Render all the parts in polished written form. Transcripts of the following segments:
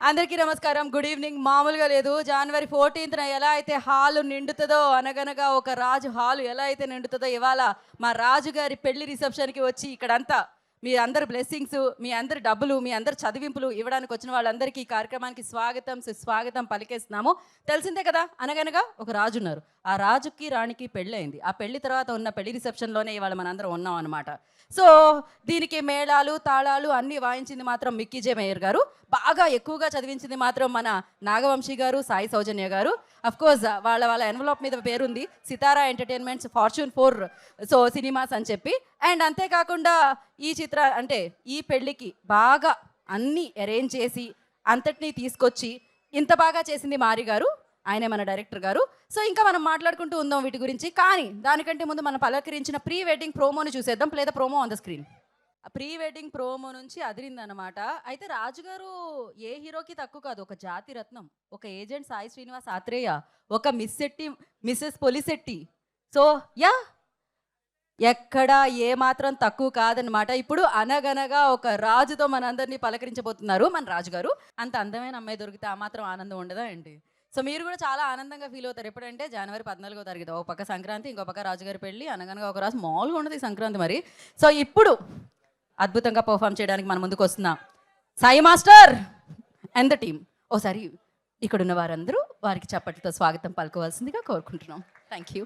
అందరికీ నమస్కారం. Good evening. మామూలుగా లేదు. జనవరి 14న ఎలా అయితే హాలు నిండుతుందో, అనగనగా ఒక రాజు హాలు ఎలా అయితే నిండుతుందో, ఇవాళ మా రాజుగారి పెళ్లి రిసెప్షన్కి వచ్చి ఇక్కడంతా మీ అందరి బ్లెస్సింగ్స్, మీ అందరి డబ్బులు, మీ అందరి చదివింపులు ఇవ్వడానికి వచ్చిన వాళ్ళందరికీ ఈ కార్యక్రమానికి స్వాగతం సుస్వాగతం పలికేస్తున్నాము. తెలిసిందే కదా, అనగనగా ఒక రాజు ఉన్నారు. ఆ రాజుకి రాణికి పెళ్ళి అయింది. ఆ పెళ్లి తర్వాత ఉన్న పెళ్లి రిసెప్షన్లోనే ఇవాళ మనందరం ఉన్నాం అనమాట. సో దీనికి మేళాలు తాళాలు అన్నీ వాయించింది మాత్రం మిక్కీ జే మేయర్ గారు. బాగా ఎక్కువగా చదివించింది మాత్రం మన నాగవంశీ గారు, సాయి సౌజన్య గారు. అఫ్కోర్స్ వాళ్ళ ఎన్వలప్ మీద పేరుంది సితారా ఎంటర్టైన్మెంట్స్ ఫార్చ్యూన్ 4 సో సినిమాస్ అని చెప్పి. అండ్ అంతేకాకుండా ఈ పెళ్ళికి బాగా అన్నీ అరేంజ్ చేసి అంతటినీ తీసుకొచ్చి ఇంత బాగా చేసింది మారి గారు, ఆయనే మన డైరెక్టర్ గారు. సో ఇంకా మనం మాట్లాడుకుంటూ ఉందాం వీటి గురించి. కానీ దానికంటే ముందు మనం పలకరించిన ప్రీ వెడ్డింగ్ ప్రోమోని చూసేద్దాం. లేదా promo on the screen. Pre wedding promo నుంచి అదిరిందనమాట. అయితే రాజుగారు ఏ హీరోకి తక్కువ కాదు. ఒక జాతి రత్నం, ఒక ఏజెంట్ సాయి శ్రీనివాస్ ఆత్రేయ, ఒక మిస్సెస్ పొలిశెట్టి. సో ఎక్కడా ఏమాత్రం తక్కువ కాదనమాట. ఇప్పుడు అనగనగా ఒక రాజుతో మనందరినీ పలకరించబోతున్నారు మన రాజుగారు. అంత అందమైన అమ్మాయి దొరికితే ఆ మాత్రం ఆనందం ఉండదా అండి? సో మీరు కూడా చాలా ఆనందంగా ఫీల్ అవుతారు. ఎప్పుడంటే జనవరి 14వ తారీఖు. ఒక పక్క సంక్రాంతి, ఇంకో పక్క రాజుగారి పెళ్ళి. అనగనగా ఒక రాజు మామూలుగా ఉండదు ఈ సంక్రాంతి మరి. సో ఇప్పుడు అద్భుతంగా పర్ఫామ్ చేయడానికి మన ముందుకు వస్తున్నాం Sai master and the team. ఓసారి ఇక్కడున్న వారందరూ వారికి చప్పట్లతో స్వాగతం పలుకోవాల్సిందిగా కోరుకుంటున్నాం. Thank you.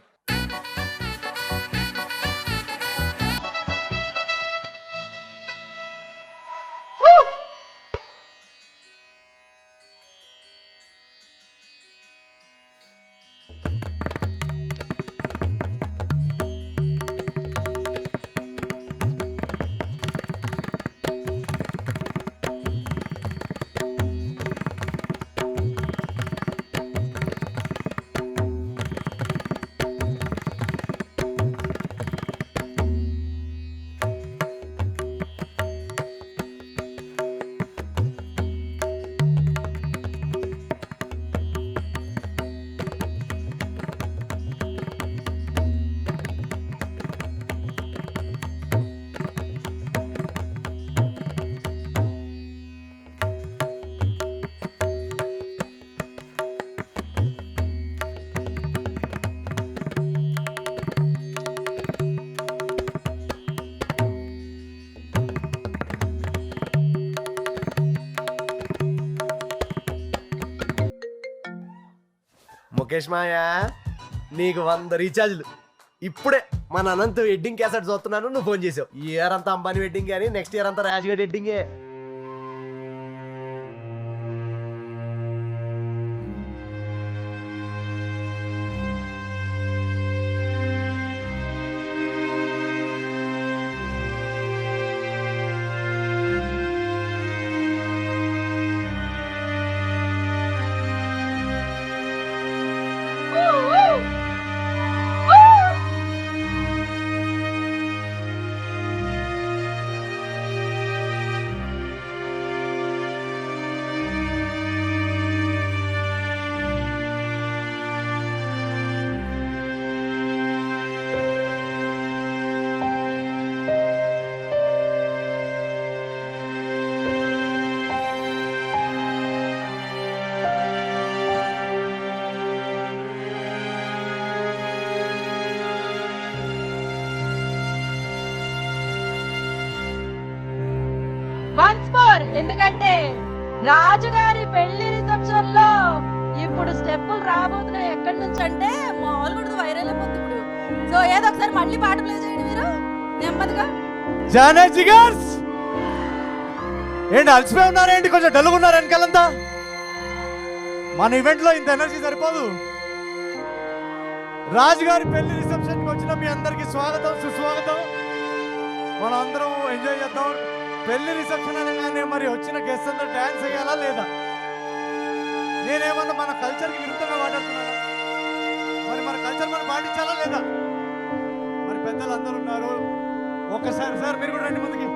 ముఖేష్ మాయా, నీకు 100 రీఛార్జ్లు. ఇప్పుడే మన అనంత్ వెడ్డింగ్ క్యాసెట్ చూస్తున్నాను, నువ్వు ఫోన్ చేసావు. ఈ ఇయర్ అంతా అంబానీ వెడ్డింగ్ కానీ నెక్స్ట్ ఇయర్ అంతా రాజుగారి వెడ్డింగే. ఎందుకంటే రాజుగారి పెళ్లి రిసెప్షన్ లో ఇప్పుడు స్టెప్పులు రాబోతున్నాయి. ఎక్కడి నుంచి అంటే మామూలు వైరల్ అయిపోతుంది ఇప్పుడు. సో ఏదో ఒకసారి మళ్ళీ పాట ప్లే చేయండి మీరు నెమ్మదిగా. ఏంటి అలసిపోయి ఉన్నారేంటి? కొంచెం డల్గా ఉన్నారు వెనకాలంతా. మన ఈవెంట్ లో ఇంత ఎనర్జీ సరిపోదు. రాజుగారి పెళ్లి రిసెప్షన్ కి వచ్చిన మీ అందరికి స్వాగతం సుస్వాగతం. మనం అందరం ఎంజాయ్ చేద్దాం. పెళ్లి రిసెప్షన్ అనగానే మరి వచ్చిన గెస్ట్ అందరూ డాన్స్ చేయాలా లేదా? నేనేమన్నా మన కల్చర్కి విరుద్ధంగా మాట్లాడుతున్నాను? మరి మన కల్చర్ మనం పాటించాలా లేదా? మరి పెద్దలు అందరూ ఉన్నారు. ఒక్కసారి సార్ మీరు కూడా రండి ముందుకి.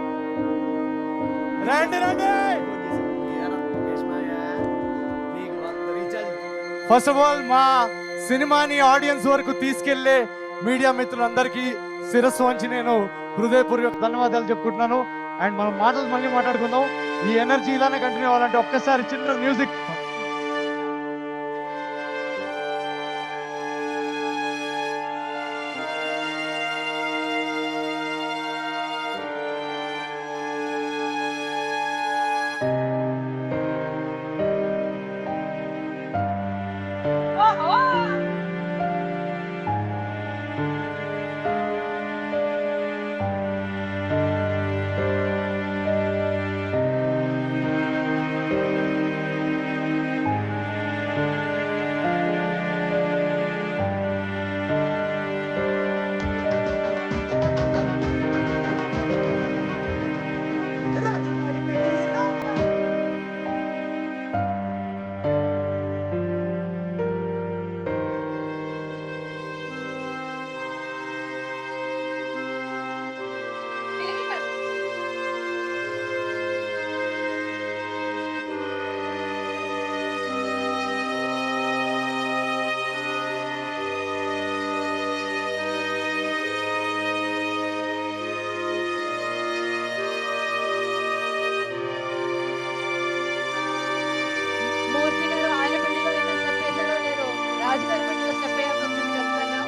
రండి రండి. ఫస్ట్ ఆఫ్ ఆల్ మా సినిమాని ఆడియన్స్ వరకు తీసుకెళ్లే మీడియా మిత్రులందరికీ శిరస్సు వంచి నేను హృదయపూర్వక ధన్యవాదాలు చెప్పుకుంటున్నాను. అండ్ మనం మాటలు మళ్ళీ మాట్లాడుకుందాం. ఈ ఎనర్జీ ఇలానే కంటిన్యూ అవ్వాలంటే ఒక్కసారి చిన్న మ్యూజిక్. మూర్తి గారు ఆయన పెళ్లిలో ఏదైనా స్టెప్ వేశారో లేదో, రాజు గారి పెళ్లిలో స్టెప్ వేయాల్సి వచ్చింది ఖచ్చితంగా.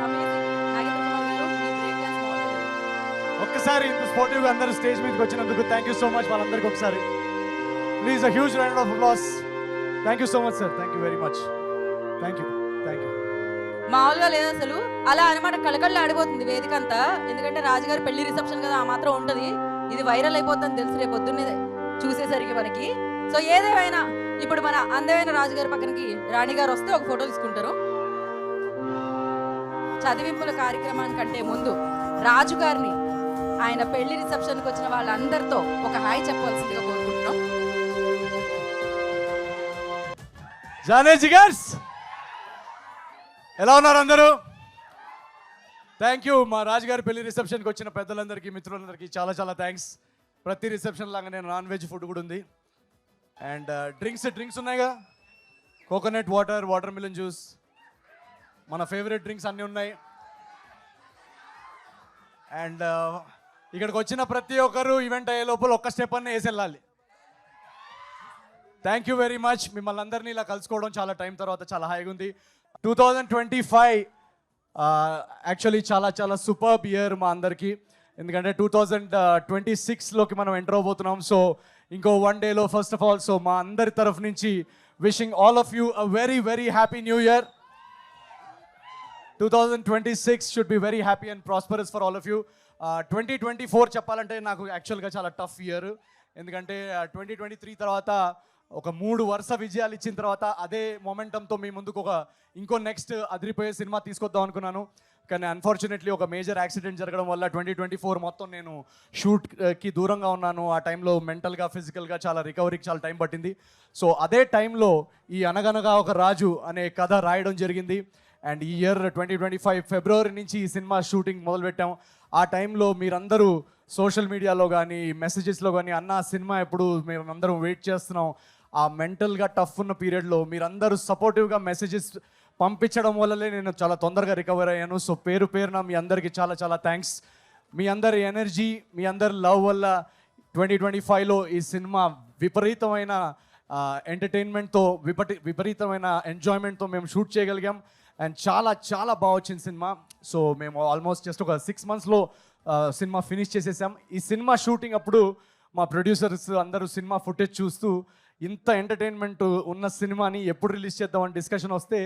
అమేజింగ్. నాగేంద్ర కుమార్ గారు, మీ బ్రేక్ డాన్స్ మామూలుగా ఒక్కసారి ఇంత స్పోర్టివ్ గా అందరూ స్టేజ్ మీదకి వచ్చినందుకు థ్యాంక్ యూ సో మచ్ వాళ్ళందరికీ ఒకసారి. Please a huge round of applause. Thank you so much sir. Thank you very much. Thank you. Thank you. మామూలుగా లేదు అసలు. అలా అనమాట కళకళ ఆడిపోతుంది వేదిక అంతా. ఎందుకంటే రాజుగారి పెళ్లి రిసెప్షన్ కదా, ఆ మాత్రం ఉంటది. ఇది వైరల్ అయిపోతుంది తెలుసు రేపు పొద్దున్నే చూసేసరికి మనకి. సో ఏదేమైనా ఇప్పుడు మన అందమైన రాజుగారి పక్కనకి రాణి గారు వస్తే ఒక ఫోటో తీసుకుంటారు. చదివింపుల కార్యక్రమానికంటే ముందు రాజుగారిని ఆయన పెళ్లి రిసెప్షన్కి వచ్చిన వాళ్ళందరితో ఒక హాయ్ చెప్పవలసిందిగా కోరుకుంటున్నాం. జానే జిగర్స్ ఎలా ఉన్నారు అందరూ? Thank you. మా రాజుగారి పెళ్లి రిసెప్షన్కి వచ్చిన పెద్దలందరికీ, మిత్రులందరికీ చాలా చాలా థ్యాంక్స్. ప్రతి రిసెప్షన్ లాగా నేను నాన్ వెజ్ ఫుడ్ కూడా ఉంది. అండ్ డ్రింక్స్ ఉన్నాయిగా, coconut water, water melon juice, మన ఫేవరెట్ డ్రింక్స్ అన్నీ ఉన్నాయి. అండ్ ఇక్కడికి వచ్చిన ప్రతి ఒక్కరు ఈవెంట్ అయ్యే లోపల ఒక్క స్టెప్ అన్నీ వేసి వెళ్ళాలి. Thank you very much. మిమ్మల్ని అందరినీ ఇలా కలుసుకోవడం చాలా టైం తర్వాత చాలా హాయిగా ఉంది. 2025 యాక్చువల్లీ చాలా చాలా సూపర్బ్ ఇయర్ మా అందరికీ. ఎందుకంటే 2026లోకి మనం ఎంటర్ అవబోతున్నాం. సో ఇంకో 1 డేలో ఫస్ట్ ఆఫ్ ఆల్, సో మా అందరి తరఫు నుంచి wishing all of you a very very happy new year. 2026 should be very happy and prosperous for all of you. 2024 చెప్పాలంటే నాకు యాక్చువల్గా చాలా టఫ్ ఇయర్. ఎందుకంటే 2023 తర్వాత ఒక 3 వరుస విజయాలు ఇచ్చిన తర్వాత అదే మొమెంటంతో మీ ముందుకు ఇంకో నెక్స్ట్ అదిరిపోయే సినిమా తీసుకొద్దాం అనుకున్నాను. కానీ అన్ఫార్చునేట్లీ ఒక మేజర్ యాక్సిడెంట్ జరగడం వల్ల 2024 మొత్తం నేను షూట్కి దూరంగా ఉన్నాను. ఆ టైంలో మెంటల్గా, ఫిజికల్గా చాలా రికవరీకి చాలా టైం పట్టింది. సో అదే టైంలో ఈ అనగనగా ఒక రాజు అనే కథ రాయడం జరిగింది. అండ్ ఈ ఇయర్ 2025 ఫిబ్రవరి నుంచి ఈ సినిమా షూటింగ్ మొదలుపెట్టాం. ఆ టైంలో మీరందరూ సోషల్ మీడియాలో కానీ మెసేజెస్లో కానీ అన్న సినిమా ఎప్పుడు మేమందరం వెయిట్ చేస్తున్నాం, ఆ మెంటల్గా టఫ్ ఉన్న పీరియడ్లో మీరందరూ సపోర్టివ్గా మెసేజెస్ పంపించడం వల్లనే నేను చాలా తొందరగా రికవర్ అయ్యాను. సో పేరున మీ అందరికీ చాలా చాలా థ్యాంక్స్. మీ అందరి ఎనర్జీ, మీ అందరి లవ్ వల్ల 2025లో ఈ సినిమా విపరీతమైన ఎంటర్టైన్మెంట్తో, విపరీతమైన ఎంజాయ్మెంట్తో మేము షూట్ చేయగలిగాం. అండ్ చాలా చాలా బాగా వచ్చింది సినిమా. సో మేము ఆల్మోస్ట్ జస్ట్ ఒక 6 monthsలో సినిమా ఫినిష్ చేసేసాం. ఈ సినిమా షూటింగ్ అప్పుడు మా ప్రొడ్యూసర్స్ అందరూ సినిమా ఫుటేజ్ చూస్తూ ఇంత ఎంటర్టైన్మెంట్ ఉన్న సినిమాని ఎప్పుడు రిలీజ్ చేద్దామని డిస్కషన్ వస్తే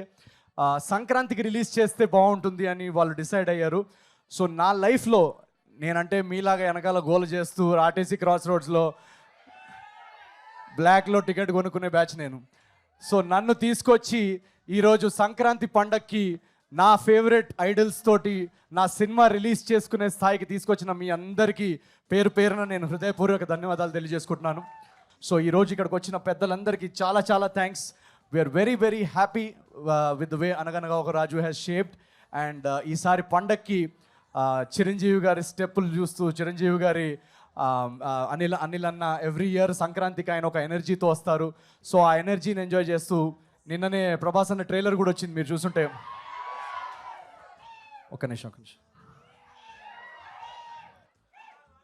సంక్రాంతికి రిలీజ్ చేస్తే బాగుంటుంది అని వాళ్ళు డిసైడ్ అయ్యారు. సో నా లైఫ్లో నేనంటే మీలాగా వెనకాల గోల్ చేస్తూ ఆర్టీసీ క్రాస్ రోడ్స్లో బ్లాక్లో టికెట్ కొనుక్కునే బ్యాచ్ నేను. సో నన్ను తీసుకొచ్చి ఈరోజు సంక్రాంతి పండక్కి నా ఫేవరెట్ ఐడల్స్ తోటి నా సినిమా రిలీజ్ చేసుకునే స్థాయికి తీసుకొచ్చిన మీ అందరికీ పేరున నేను హృదయపూర్వక ధన్యవాదాలు తెలియజేసుకుంటున్నాను. సో ఈరోజు ఇక్కడికి వచ్చిన పెద్దలందరికీ చాలా చాలా thanks. We are very very happy with the way అనగనగా ఒక రాజు హ్యాస్ షేప్డ్. అండ్ ఈసారి పండక్కి చిరంజీవి గారి స్టెప్పులు చూస్తూ, చిరంజీవి గారి అనిల్ అన్న ఎవ్రీ ఇయర్ సంక్రాంతికి ఆయన ఒక ఎనర్జీతో వస్తారు. సో ఆ ఎనర్జీని ఎంజాయ్ చేస్తూ నిన్ననే ప్రభాస్ అన్న ట్రైలర్ కూడా వచ్చింది, మీరు చూసుంటే. ఒక నిమిషం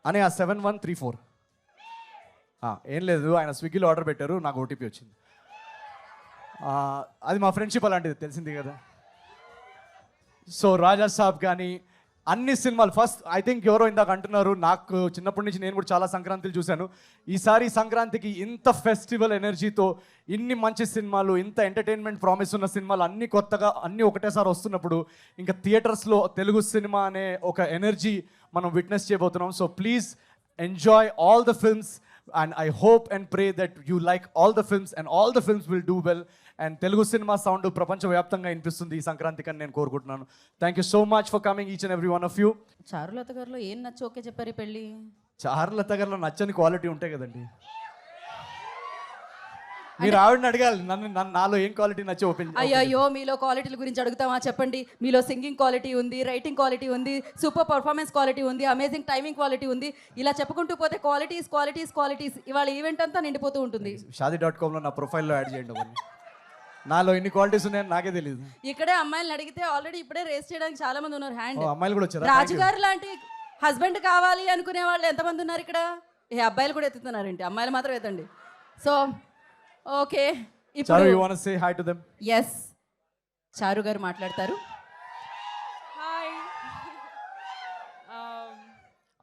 అని ఆ 7134 ఏం లేదు, ఆయన స్విగ్గీలో ఆర్డర్ పెట్టారు, నాకు ఓటీపీ వచ్చింది. అది మా ఫ్రెండ్షిప్ అలాంటిది, తెలిసింది కదా. సో రాజా సాబ్ కానీ అన్ని సినిమాలు ఫస్ట్ ఐ థింక్ ఎవరో ఇందాక అంటున్నారు, నాకు చిన్నప్పటి నుంచి నేను కూడా చాలా సంక్రాంతులు చూశాను. ఈసారి సంక్రాంతికి ఇంత ఫెస్టివల్ ఎనర్జీతో ఇన్ని మంచి సినిమాలు, ఇంత ఎంటర్టైన్మెంట్ ప్రామిస్ ఉన్న సినిమాలు అన్ని కొత్తగా అన్నీ ఒకటేసారి వస్తున్నప్పుడు ఇంకా థియేటర్స్లో తెలుగు సినిమా అనే ఒక ఎనర్జీ మనం విట్నెస్ చేయబోతున్నాం. So please enjoy all the films and I hope and pray that you like all the films and all the films will do well and Telugu cinema sound ప్రపంచవ్యాప్తంగా వినిపిస్తుంది ఈ సంక్రాంతికి అని నేను కోరుకుంటున్నాను. Thank you so much for coming each and every one of you. Charulatha గారిలో ఏం నచ్చి ఓకే చెప్పారు ఈ పెళ్ళి? చారులత గారిలో నచ్చని క్వాలిటీ ఉంటాయి కదండి. మీరు ఆవిడని అడగాలి, నాలో ఏం క్వాలిటీ నచ్చి ఓపెన్. అయ్యో మీలో క్వాలిటీల గురించి అడుగుతామా చెప్పండి. మీలో సింగింగ్ క్వాలిటీ ఉంది, రైటింగ్ క్వాలిటీ ఉంది, సూపర్ పర్ఫార్మెన్స్ క్వాలిటీ ఉంది, అమేజింగ్ టైమింగ్ క్వాలిటీ ఉంది. ఇలా చెప్పుకుంటూ పోతే క్వాలిటీస్ ఇవాళ ఈవెంట్ అంతా నిండిపోతూ ఉంటుంది. Shaadi.comలో నా ప్రొఫైల్లో యాడ్ చేయండి అవన్నీ. నాలో ఎన్ని క్వాలిటీస్ ఉన్నాయని నాకే తెలియదు. ఇక్కడే అమ్మాయిలను అడిగితే ఆల్రెడీ ఇప్పుడే రేస్ చేయడానికి చాలా మంది ఉన్నారు హ్యాండ్. అమ్మాయిలు కూడా వచ్చారు. రాజుగారు లాంటి హస్బెండ్ కావాలి అనుకునే వాళ్ళు ఎంతమంది ఉన్నారు ఇక్కడ? ఏ అబ్బాయిలు కూడా ఎత్తుతున్నారేంటి? అమ్మాయిలు మాత్రం ఎత్తండి. సో ఓకే, చారు, you want to say hi to them? yes, చారు గారు మాట్లాడతారు. Hi.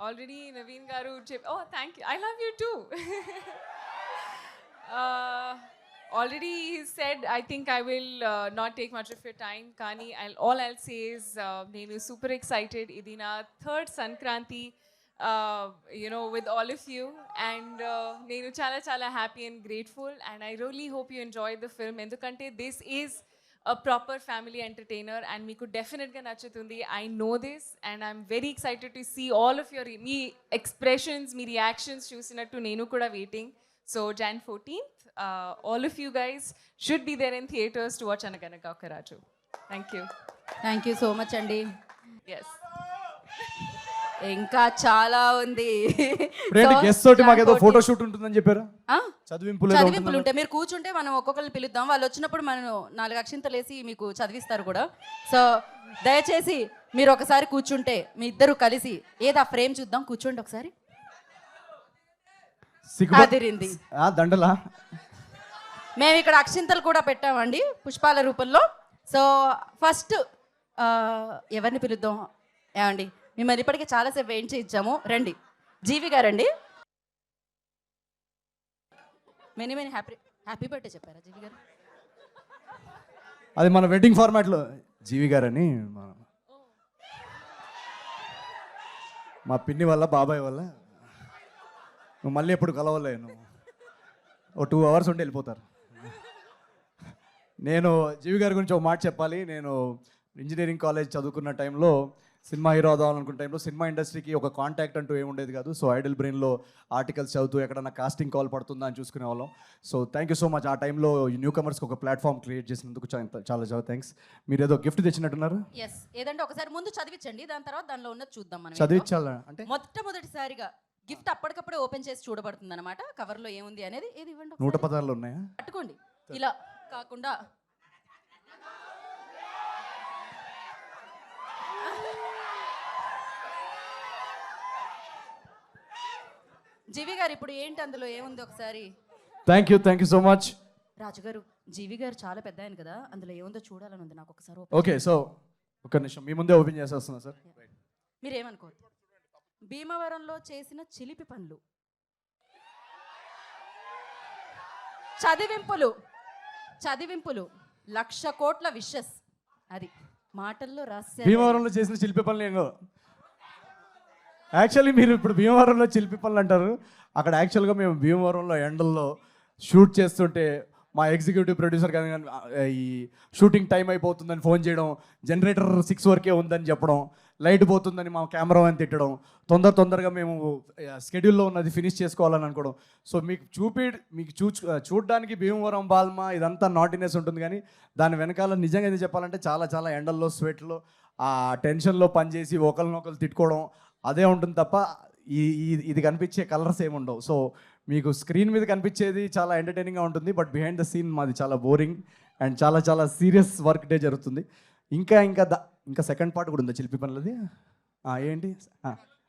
Already Naveen garu oh, thank you. I love you too. Already he said, I think I will not take much of your time. Kani, all I'll say is, nenu super excited. Idi na third Sankranti, with all of you, and nenu chala happy and grateful, and I really hope you enjoyed the film. Endukante this is a proper family entertainer and meeku definitely ga nachutundi. I know this and I'm very excited to see all of your me expressions, me reactions chusinattu nenu kuda waiting. So Jan 14th, all of you guys should be there in theaters to watch Anaganaka Okaraju. Thank you so much అండి. yes. ఇంకా చాలా ఉంది. Guest తోటి మాకేదో photo shoot ఉంటుందని చెప్పారు. చదివింపులు ఉంటే మీరు కూర్చుంటే మనం ఒక్కొక్కరిని పిలుద్దాం. వాళ్ళు వచ్చినప్పుడు మనం 4 అక్షింతలు వేసి మీకు చదివిస్తారు కూడా. సో దయచేసి మీరు ఒకసారి కూర్చుంటే మీ ఇద్దరు కలిసి ఏదా ఫ్రేమ్ చూద్దాం. కూర్చోండి ఒకసారి. అదిరింది దండలా. మేము ఇక్కడ అక్షింతలు కూడా పెట్టామండి పుష్పాల రూపంలో. సో ఫస్ట్ ఎవరిని పిలుద్దాం? ఏమండి, మిమ్మల్ని ఇప్పటికే చాలాసేపు వెయిట్ చేయించాము. రండి, జీవి గారండి. మెనీ హ్యాపీ బర్త్డే చెప్పారా జీవి గారు? అది మన వెడ్డింగ్ ఫార్మాట్లో జీవి గారని మా పిన్ని వల్ల బాబాయ్ వల్ల నువ్వు మళ్ళీ ఎప్పుడు కలవలేను. ఓ 2 hours ఉండి వెళ్ళిపోతారు. నేను జీవి గారి గురించి ఒక మాట చెప్పాలి. నేను ఇంజనీరింగ్ కాలేజ్ చదువుకున్న టైంలో సినిమా హీరో అవుదామనుకున్న టైంలో సినిమా ఇండస్ట్రీకి ఒక కాంటాక్ట్ అంటూ ఏముండేది కాదు. సో ఐడల్ బ్రెయిన్లో ఆర్టికల్స్ చదువుతూ ఎక్కడన్నా కాస్టింగ్ కాల్ పడుతుందా అని చూసుకునే వాళ్ళం. So thank you so much. ఆ టైంలో న్యూ కమర్స్కి ఒక ప్లాట్ఫామ్ క్రియేట్ చేసినందుకు చాలా థ్యాంక్స్. మీరు ఏదో గిఫ్ట్ తెచ్చినట్టున్నారు. ఎస్, ఏదంటే ఒకసారి ముందు చదివించండి, దాని తర్వాత దానిలో ఉన్నది చూద్దాం. మనం చదివించాలా అంటే మొట్టమొదటిసారిగా గిఫ్ట్ అప్పటికప్పుడే ఓపెన్ చేసి చూడబడుతుంది అనమాట. కవర్లో ఏముంది అనేది. ఏది ఇవ్వండి. 116 ఉన్నాయా? పట్టుకోండి. ఇలా కాకుండా జీవి గారు ఇప్పుడు ఏంటి అందులో ఏముంది ఒకసారి? Thank you so much. రాజుగారు, జీవి గారు చాలా పెద్ద ఆయన కదా, అందులో ఏముందో చూడాలని ఉంది నాకు. ఒకసారి ఓకే, సో ఒక నిమిషం మీ ముందే ఓపెన్ చేసేస్తున్నా సార్. మీరేమనుకోవద్దు. భీమవరంలో చేసిన చిలిపి పనులు, చదివింపులు 1,00,000 కోట్ల విషెస్. అది మాటల్లో రాశారు. భీమవరంలో చేసిన చిలిపి పనులు ఏంగో. యాక్చువల్లీ మీరు ఇప్పుడు భీమవరంలో చిలిపి పనులు అంటారు. అక్కడ యాక్చువల్గా మేము భీమవరంలో ఎండల్లో షూట్ చేస్తుంటే మా ఎగ్జిక్యూటివ్ ప్రొడ్యూసర్ కానీ ఈ షూటింగ్ టైం అయిపోతుందని ఫోన్ చేయడం, జనరేటర్ 6 వరకే ఉందని చెప్పడం, లైట్ పోతుందని మా కెమెరా అని తిట్టడం, తొందరగా మేము స్కెడ్యూల్లో ఉన్నది ఫినిష్ చేసుకోవాలని అనుకోవడం. సో మీకు చూడడానికి భీమవరం బాల్మా ఇదంతా నాటినెస్ ఉంటుంది, కానీ దాని వెనకాల నిజంగా ఏది చెప్పాలంటే చాలా ఎండల్లో స్వెట్లో ఆ టెన్షన్లో పనిచేసి ఒకరినొకరు తిట్టుకోవడం అదే ఉంటుంది తప్ప ఇది కనిపించే కలర్స్ ఏమి ఉండవు. సో మీకు స్క్రీన్ మీద కనిపించేది చాలా ఎంటర్టైనింగ్గా ఉంటుంది, బట్ బిహైండ్ ద సీన్ మాది చాలా బోరింగ్ అండ్ చాలా సీరియస్ వర్క్ డే జరుగుతుంది. ఇంకా సెకండ్ పార్ట్ కూడా ఉందా చిలిపి పనులది? ఏంటి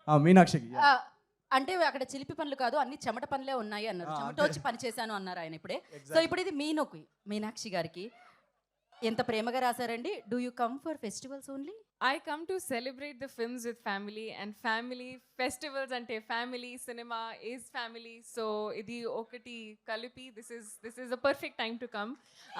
మీనాక్షికి అంటే అక్కడ చిలిపి పనులు కాదు, అన్ని చెమట పనులే ఉన్నాయి అన్నారు. చెమట వచ్చి పని చేశాను అన్నారు ఆయన ఇప్పుడే. సో ఇప్పుడు ఇది మీనాక్షి గారికి ఎంత ప్రేమగా రాశారండి. Do you come for festivals only? I come to celebrate the films with family, and family festivals ante family cinema is family, so idi okati kalipi this is a perfect time to come.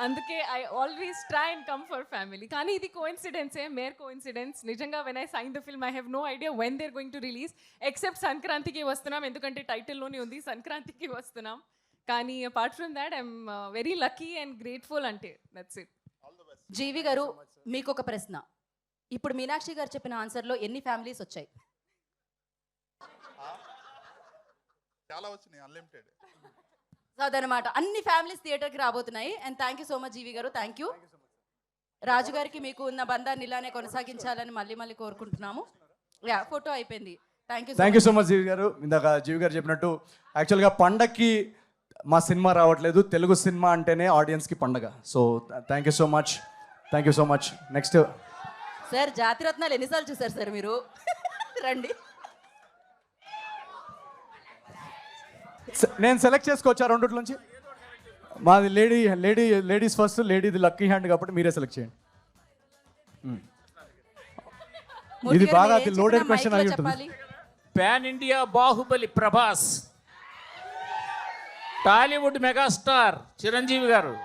Anduke I always try and come for family, kani idi coincidence mere coincidence. Nijanga when I signed the film I have no idea when they're going to release, except Sankranti ki vastunam endukante title loni undi Sankranti ki vastunam. Kani apart from that I'm very lucky and grateful ante, that's it. జీవి గారు మీకు ఒక ప్రశ్న. ఇప్పుడు మీనాక్షి గారు చెప్పిన ఆన్సర్లో ఎన్ని families వచ్చాయి? చాలా వచ్చినాయి, అన్లిమిటెడ్. అదనమాట, అన్ని ఫ్యామిలీస్ థియేటర్కి రాబోతున్నాయి. And thank you so much జీవి గారు, థ్యాంక్ యూ. రాజు గారికి మీకు ఉన్న బంధాన్ని ఇలానే కొనసాగించాలని మళ్ళీ కోరుకుంటున్నాము. యా, ఫోటో అయిపోయింది. థ్యాంక్ యూ సో మచ్ జీవి గారు. ఇందాక జీవి గారు చెప్పినట్టు యాక్చువల్గా పండక్కి మా సినిమా రావట్లేదు, తెలుగు సినిమా అంటేనే ఆడియన్స్కి పండగ. So thank you so much, thank you so much. Next sir, Jathiratnalu ఎన్నిసార్లు చూసారు సార్ మీరు? రండి. నేను సెలెక్ట్ చేసుకోవచ్చా రెండిట్లోంచి? మాది లేడీస్ ఫస్ట్, లేడీది లక్కీ హ్యాండ్ కాబట్టి మీరే సెలెక్ట్ చేయండి. ఇది బాగా లోడెడ్ క్వశ్చన్ అయి ఉంటుంది. Pan India Baahubali Prabhas, Tollywood megastar Chiranjeevi గారు,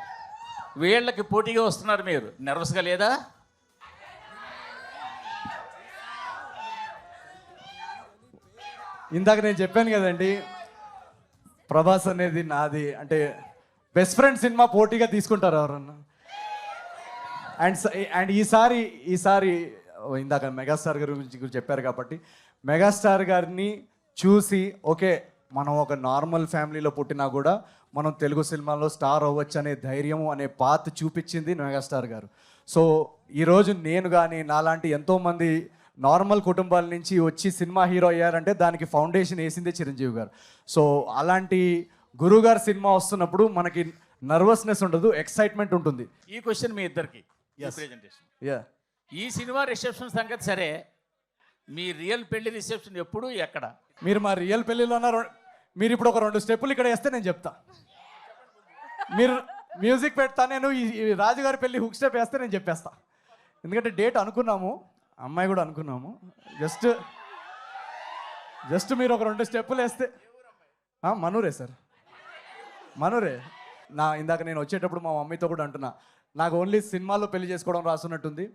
వీళ్ళకి పోటీగా వస్తున్నారు. మీరు నర్వస్గా లేదా? ఇందాక నేను చెప్పాను కదండి, ప్రభాస్ అనేది నాది అంటే బెస్ట్ ఫ్రెండ్ సినిమా పోటీగా తీసుకుంటారు ఎవరన్నా. అండ్ ఈసారి ఇందాక మెగాస్టార్ గారి గురించి చెప్పారు కాబట్టి మెగాస్టార్ గారిని చూసి ఓకే మనం ఒక నార్మల్ ఫ్యామిలీలో పుట్టినా కూడా మనం తెలుగు సినిమాలో స్టార్ అవ్వచ్చు అనే ధైర్యం అనే పాత్ చూపించింది మెగాస్టార్ గారు. సో ఈరోజు నేను కానీ నాలాంటి ఎంతోమంది నార్మల్ కుటుంబాల నుంచి వచ్చి సినిమా హీరో అయ్యారంటే దానికి ఫౌండేషన్ వేసిందే చిరంజీవి గారు. సో అలాంటి గురుగారు సినిమా వస్తున్నప్పుడు మనకి నర్వస్నెస్ ఉండదు, ఎక్సైట్మెంట్ ఉంటుంది. ఈ క్వశ్చన్ మీ ఇద్దరికి ప్రెజెంటేషన్. ఈ సినిమా రిసెప్షన్ సంగతి సరే, మీ రియల్ పెళ్లి రిసెప్షన్ ఎప్పుడు ఎక్కడ? మీరు మా రియల్ పెళ్ళిలో మీరు ఇప్పుడు ఒక 2 స్టెప్పులు ఇక్కడ వేస్తే నేను చెప్తా. మీరు మ్యూజిక్ పెడతా, నేను ఈ రాజుగారి పెళ్ళి హుక్ స్టెప్ వేస్తే నేను చెప్పేస్తా. ఎందుకంటే డేట్ అనుకున్నాము, అమ్మాయి కూడా అనుకున్నాము. జస్ట్ మీరు ఒక 2 స్టెప్పులు వేస్తే. మనూరే సార్, మనూరే. ఇందాక నేను వచ్చేటప్పుడు మా మమ్మీతో కూడా అంటున్నా, నాకు ఓన్లీ సినిమాలో పెళ్లి చేసుకోవడం రాసున్నట్టుంది.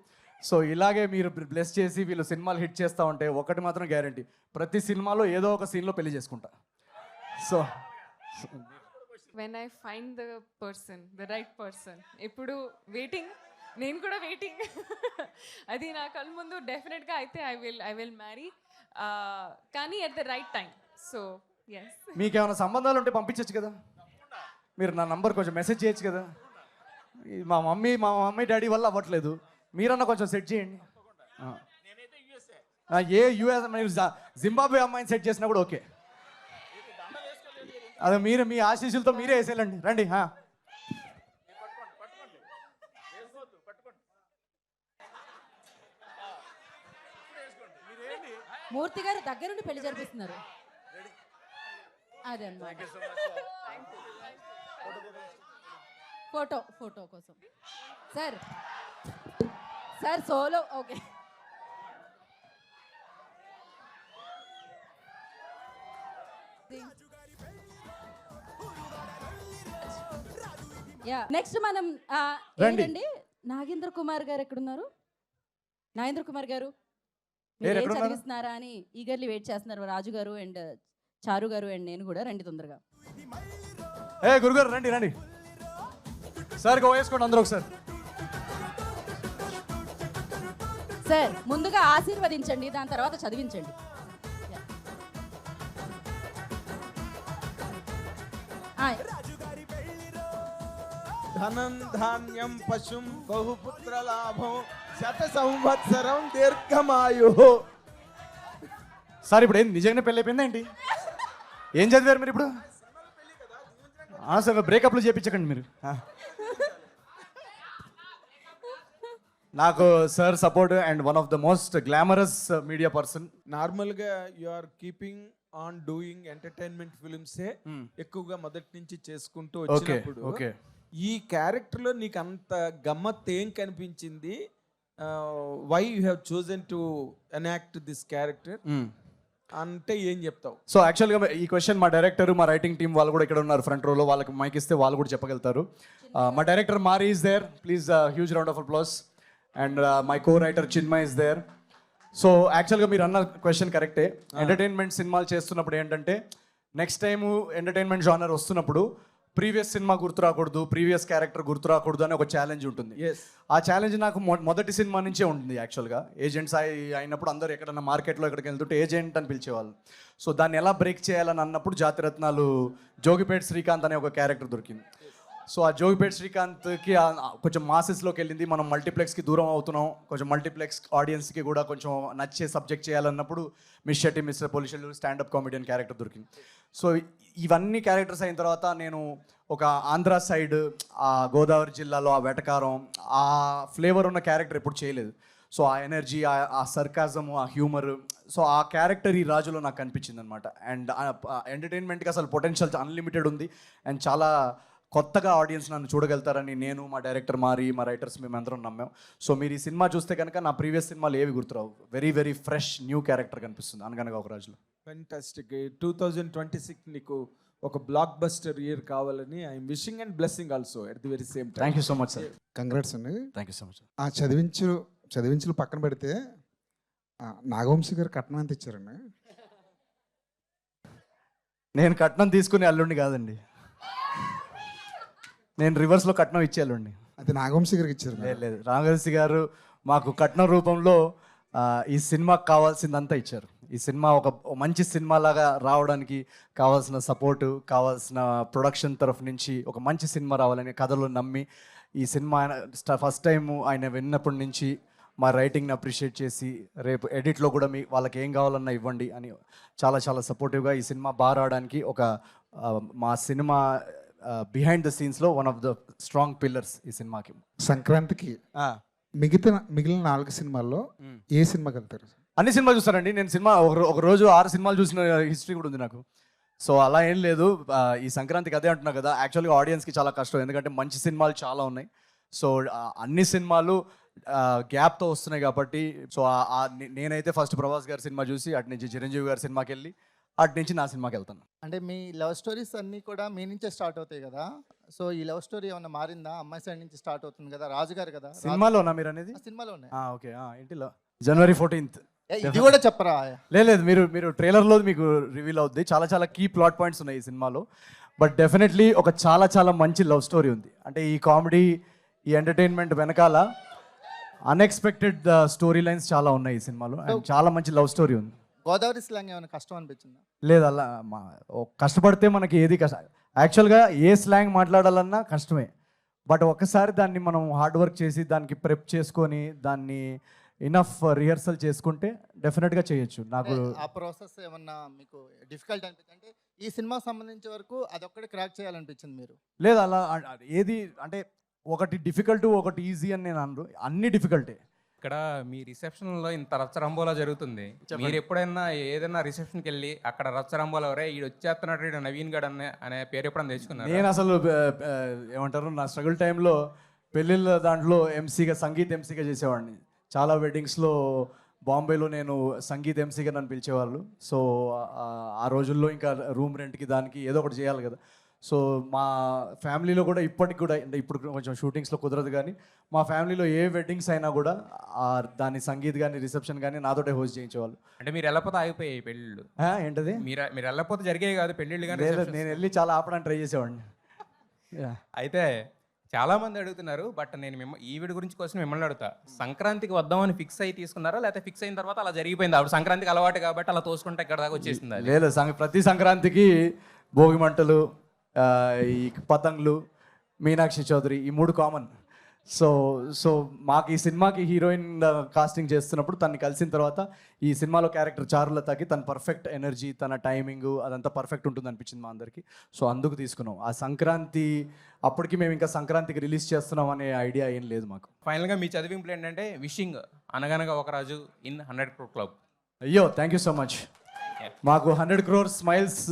సో ఇలాగే మీరు బ్లెస్ చేసి వీళ్ళు సినిమాలు హిట్ చేస్తూ ఉంటే ఒకటి మాత్రం గ్యారంటీ, ప్రతి సినిమాలో ఏదో ఒక సీన్లో పెళ్లి చేసుకుంటా. So when I find the right person, ఇప్పుడు వెయిటింగ్, నేను కూడా వెయిటింగ్. అది నా కళ్ళ ముందు డెఫినెట్గా అయితే ఐ విల్ మ్యారీ, కానీ at the right time. So yes. మీకు ఏమైనా సంబంధాలు ఉంటే పంపించచ్చు కదా, మీరు నా నంబర్ కొంచెం మెసేజ్ చేయొచ్చు కదా. మా మమ్మీ డాడీ వల్ల అవ్వట్లేదు, మీరన్నా కొంచెం సెట్ చేయండి. యూఎస్ మీరు జింబాబ్వే అమ్మాయిని సెట్ చేసినా కూడా ఓకే. అదే మీరు మీ ఆశీస్సులతో మీరే వేసేయాలండి. రండి. మూర్తి గారు దగ్గరుండి పెళ్లి జరిపిస్తున్నారు. అదే అన్నమాట. ఫోటో కోసం సార్ సోలో. ఓకే, నెక్స్ట్ మనం ఏంటండి, నాగేంద్ర కుమార్ గారు ఎక్కడున్నారు? నాగేంద్ర కుమార్ గారు మీరు ఏం చదివిస్తున్నారా అని ఈగర్లీ వెయిట్ చేస్తున్నారు రాజు గారు అండ్ చారు గారు అండ్ నేను కూడా. రండి తొందరగా. గురుగారు రండి. సార్ వేసుకోండి అందరూ ఒకసారి. సార్ ముందుగా ఆశీర్వదించండి, దాని తర్వాత చదివించండి. ధనం ధాన్యం పశుం బహుపుత్ర లాభం శత సంవత్సరం దీర్ఘమాయు. సార్ ఇప్పుడు ఏం నిజంగానే పెళ్ళి అయిపోయిందా ఏంటి? ఏం చదివారు మీరు ఇప్పుడు? సార్ బ్రేకప్లు చేయించకండి మీరు. నాకు sir support and one of the most glamorous media person. నార్మల్గా you are keeping on doing entertainment ఫిల్మ్సే ఎక్కువగా మొదటి నుంచి చేసుకుంటూ ఓకే వచ్చినప్పుడు ఓకే. ఈ క్యారెక్టర్లో నీకు అంత గమ్మత్ ఏం కనిపించింది? Why you have chosen to enact this character అంటే ఏం చెప్తావు? సో యాక్చువల్గా ఈ క్వశ్చన్ మా డైరెక్టర్, మా రైటింగ్ టీం వాళ్ళు కూడా ఇక్కడ ఉన్నారు ఫ్రంట్ రోలో. వాళ్ళకి మైక్ ఇస్తే వాళ్ళు కూడా చెప్పగలుగుతారు. మా director Mari is there, please huge round of applause. And my co writer Chinmay is there. So యాక్చువల్గా మీరు అన్న క్వశ్చన్ కరెక్టే. ఎంటర్టైన్మెంట్ సినిమాలు చేస్తున్నప్పుడు ఏంటంటే నెక్స్ట్ టైం ఎంటర్టైన్మెంట్ జానర్ వస్తున్నప్పుడు ప్రీవియస్ సినిమా గుర్తు రాకూడదు, ప్రీవియస్ క్యారెక్టర్ గుర్తు రాకూడదు అని ఒక ఛాలెంజ్ ఉంటుంది. ఆ ఛాలెంజ్ నాకు మొదటి సినిమా నుంచే ఉంటుంది. యాక్చువల్గా ఏజెంట్స్ అయినప్పుడు అందరూ ఎక్కడన్నా మార్కెట్లో ఎక్కడికి వెళ్తుంటే ఏజెంట్ అని పిలిచేవాళ్ళు. సో దాన్ని ఎలా బ్రేక్ చేయాలని అన్నప్పుడు జాతిరత్నాలు జోగిపేట శ్రీకాంత్ అనే ఒక క్యారెక్టర్ దొరికింది. సో ఆ జోగిపేట శ్రీకాంత్కి కొంచెం మాసెస్లోకి వెళ్ళింది. మనం మల్టీప్లెక్స్కి దూరం అవుతున్నాం, కొంచెం మల్టీప్లెక్స్ ఆడియన్స్కి కూడా కొంచెం నచ్చే సబ్జెక్ట్ చేయాలన్నప్పుడు మిస్ షెట్టి, మిస్టర్ పొలిషన్లు, స్టాండప్ కామెడియన్ క్యారెక్టర్ దొరికింది. సో ఇవన్నీ క్యారెక్టర్స్ అయిన తర్వాత నేను ఒక ఆంధ్ర సైడ్, ఆ గోదావరి జిల్లాలో ఆ వెటకారం, ఆ ఫ్లేవర్ ఉన్న క్యారెక్టర్ ఎప్పుడు చేయలేదు. సో ఆ ఎనర్జీ, ఆ సర్కాజము, ఆ హ్యూమర్, సో ఆ క్యారెక్టర్ ఈ రాజులో నాకు కనిపించింది అనమాట. అండ్ ఎంటర్టైన్మెంట్కి అసలు పొటెన్షియల్ అన్లిమిటెడ్ ఉంది. అండ్ చాలా కొత్తగా ఆడియన్స్ నన్ను చూడగలుగుతారని నేను, మా డైరెక్టర్ మారి, మా రైటర్స్ మేమందరం నమ్మాం. సో మీరు ఈ సినిమా చూస్తే కనుక నా ప్రీవియస్ సినిమాలు ఏవి గుర్తురావు. Very very fresh new character కనిపిస్తుంది అనగనగా ఒక రాజులో. ఫెంటాస్టిక్. 2026 నీకు ఒక బ్లాక్ బస్టర్ ఇయర్ కావాలని I'm wishing and blessing also at the very same time. Thank you so much sir. Congrats అండి. Thank you so much. ఆ చదివించులు పక్కన పెడితే నాగవంశీ గారు కట్నం ఎంత ఇచ్చారండి? నేను కట్నం తీసుకునే అల్లుండి కాదండి, నేను రివర్స్లో కట్నం ఇచ్చేయాలండి. అది నాగవంశీ గారికి ఇచ్చారు. లేదు, రామగల్సి గారు మాకు కట్నం రూపంలో ఈ సినిమాకి కావాల్సిందంతా ఇచ్చారు. ఈ సినిమా ఒక మంచి సినిమాలాగా రావడానికి కావాల్సిన సపోర్టు, కావాల్సిన ప్రొడక్షన్ తరఫు నుంచి ఒక మంచి సినిమా రావాలని కథలో నమ్మి ఈ సినిమా ఫస్ట్ టైం ఆయన విన్నప్పటి నుంచి మా రైటింగ్ని అప్రిషియేట్ చేసి రేపు ఎడిట్లో కూడా వాళ్ళకి ఏం కావాలన్నా ఇవ్వండి అని చాలా చాలా సపోర్టివ్గా ఈ సినిమా బాగా రావడానికి ఒక మా సినిమా బిహైండ్ ద సీన్స్లో one of the strong pillars ఈ సినిమాకి. సంక్రాంతికి మిగిలిన 4 సినిమాల్లో ఏ సినిమాకి వెళ్తారు? అన్ని సినిమాలు చూస్తానండి నేను. సినిమా ఒక రోజు 6 సినిమాలు చూసిన హిస్టరీ కూడా ఉంది నాకు. సో అలా ఏం లేదు. ఈ సంక్రాంతికి అదే అంటున్నా కదా, యాక్చువల్గా ఆడియన్స్కి చాలా కష్టం, ఎందుకంటే మంచి సినిమాలు చాలా ఉన్నాయి. సో అన్ని సినిమాలు గ్యాప్తో వస్తున్నాయి కాబట్టి, సో నేనైతే ఫస్ట్ ప్రభాస్ గారి సినిమా చూసి అటు నుంచి చిరంజీవి గారి సినిమాకి వెళ్ళి అటు నుంచి నా సినిమాకి వెళ్తాను. అంటే మీ లవ్ స్టోరీస్ అన్నీ కూడా మీ నుంచే స్టార్ట్ అవుతాయి కదా. సో ఈ లవ్ స్టోరీ ఏమన్నా మారిందా? అమ్మాయి సైడ్ నుంచి స్టార్ట్ అవుతుంది కదా, రాజుగారు కదా. సినిమాలోనా మీరు అనేది? సినిమాలోనే. ఓకే. ఏంటిలో January 14th. ఇది కూడా చెప్పరా? లేదు, మీరు ట్రైలర్లో మీకు రివీల్ అవుద్ది. చాలా చాలా కీ ప్లాట్ పాయింట్స్ ఉన్నాయి ఈ సినిమాలో. బట్ డెఫినెట్లీ ఒక చాలా చాలా మంచి లవ్ స్టోరీ ఉంది. అంటే ఈ కామెడీ, ఈ ఎంటర్టైన్మెంట్ వెనకాల అన్ఎక్స్పెక్టెడ్ స్టోరీ లైన్స్ చాలా ఉన్నాయి ఈ సినిమాలో. అండ్ చాలా మంచి లవ్ స్టోరీ ఉంది. గోదావరి స్లాంగ్ ఏమైనా కష్టం అనిపించిందా? లేదు, అలా కష్టపడితే మనకి ఏది కష్టం. యాక్చువల్గా ఏ స్లాంగ్ మాట్లాడాలన్నా కష్టమే. బట్ ఒకసారి దాన్ని మనం హార్డ్ వర్క్ చేసి దానికి ప్రెప్ చేసుకొని దాన్ని ఇనఫ్ రిహర్సల్ చేసుకుంటే డెఫినెట్గా చేయొచ్చు. నాకు ఆ ప్రాసెస్ ఏమన్నా మీకు డిఫికల్ట్ అనిపించింది? అంటే ఈ సినిమాకి సంబంధించి వరకు అదొక్కటి క్రాక్ చేయాలనిపించింది మీరు? లేదు, అలా ఏది అంటే ఒకటి డిఫికల్ట్ ఒకటి ఈజీ అని నేను అనరు, అన్ని డిఫికల్టే. ఇక్కడ మీ రిసెప్షన్లో ఇంత రచ్చరంబోలా జరుగుతుంది. మీరు ఎప్పుడైనా ఏదైనా రిసెప్షన్కి వెళ్ళి అక్కడ రచ్చరంబోలా ఎవరే ఈడు వచ్చేస్తున్నట్టు నవీన్ గడ్ అనే పేరు ఎప్పుడైనా తెచ్చుకున్నారు? నేను అసలు ఏమంటారు, నా స్ట్రగుల్ టైంలో పెళ్ళిళ్ళ దాంట్లో సంగీత్ ఎంసీగా చేసేవాడిని. చాలా వెడ్డింగ్స్లో బాంబేలో నేను సంగీత్ ఎంసీగా నన్ను పిలిచేవాళ్ళు. సో ఆ రోజుల్లో ఇంకా రూమ్ రెంట్కి దానికి ఏదో ఒకటి చేయాలి కదా. సో మా ఫ్యామిలీలో కూడా ఇప్పటికి కూడా, అంటే ఇప్పుడు కొంచెం షూటింగ్స్లో కుదరదు కానీ మా ఫ్యామిలీలో ఏ వెడ్డింగ్స్ అయినా కూడా దాని సంగీత్ కానీ రిసెప్షన్ కానీ నాతోటే హోస్ట్ చేయించేవాళ్ళు. అంటే మీరు వెళ్ళకపోతే ఆగిపోయాయి పెళ్ళిళ్ళు? ఏంటది? మీరు వెళ్ళకపోతే జరిగేవి కాదు పెళ్ళిళ్ళు కానీ? నేను వెళ్ళి చాలా ఆపడానికి ట్రై చేసేవాడిని. అయితే చాలా మంది అడుగుతున్నారు, బట్ నేను ఈవిడ కోసం మిమ్మల్ని అడుగుతా. సంక్రాంతికి వద్దామని ఫిక్స్ అయ్యి తీసుకున్నారా, లేకపోతే ఫిక్స్ అయిన తర్వాత అలా జరిగిపోయింది? ఆవిడ సంక్రాంతికి అలవాటు కాబట్టి అలా తోసుకుంటే ఇక్కడ దాకా వచ్చేసింది? లేదు, ప్రతి సంక్రాంతికి భోగి మంటలు, ఈ పతంగులు, మీనాక్షి చౌదరి, ఈ 3 కామన్. సో మాకు ఈ సినిమాకి హీరోయిన్ కాస్టింగ్ చేస్తున్నప్పుడు తను కలిసిన తర్వాత ఈ సినిమాలో క్యారెక్టర్ చారులతకి తన పర్ఫెక్ట్ ఎనర్జీ, తన టైమింగ్ అదంతా పర్ఫెక్ట్ ఉంటుంది అనిపించింది మా అందరికీ. సో అందుకు తీసుకున్నాం. ఆ సంక్రాంతి అప్పటికి మేము ఇంకా సంక్రాంతికి రిలీజ్ చేస్తున్నాం అనే ఐడియా ఏం లేదు మాకు. ఫైనల్గా మీ చదివింపులు ఏంటంటే విషింగ్ అనగనగా ఒక రాజు ఇన్ 100 crore క్లబ్. అయ్యో, థ్యాంక్ యూ సో మచ్. మాకు 100 crore స్మైల్స్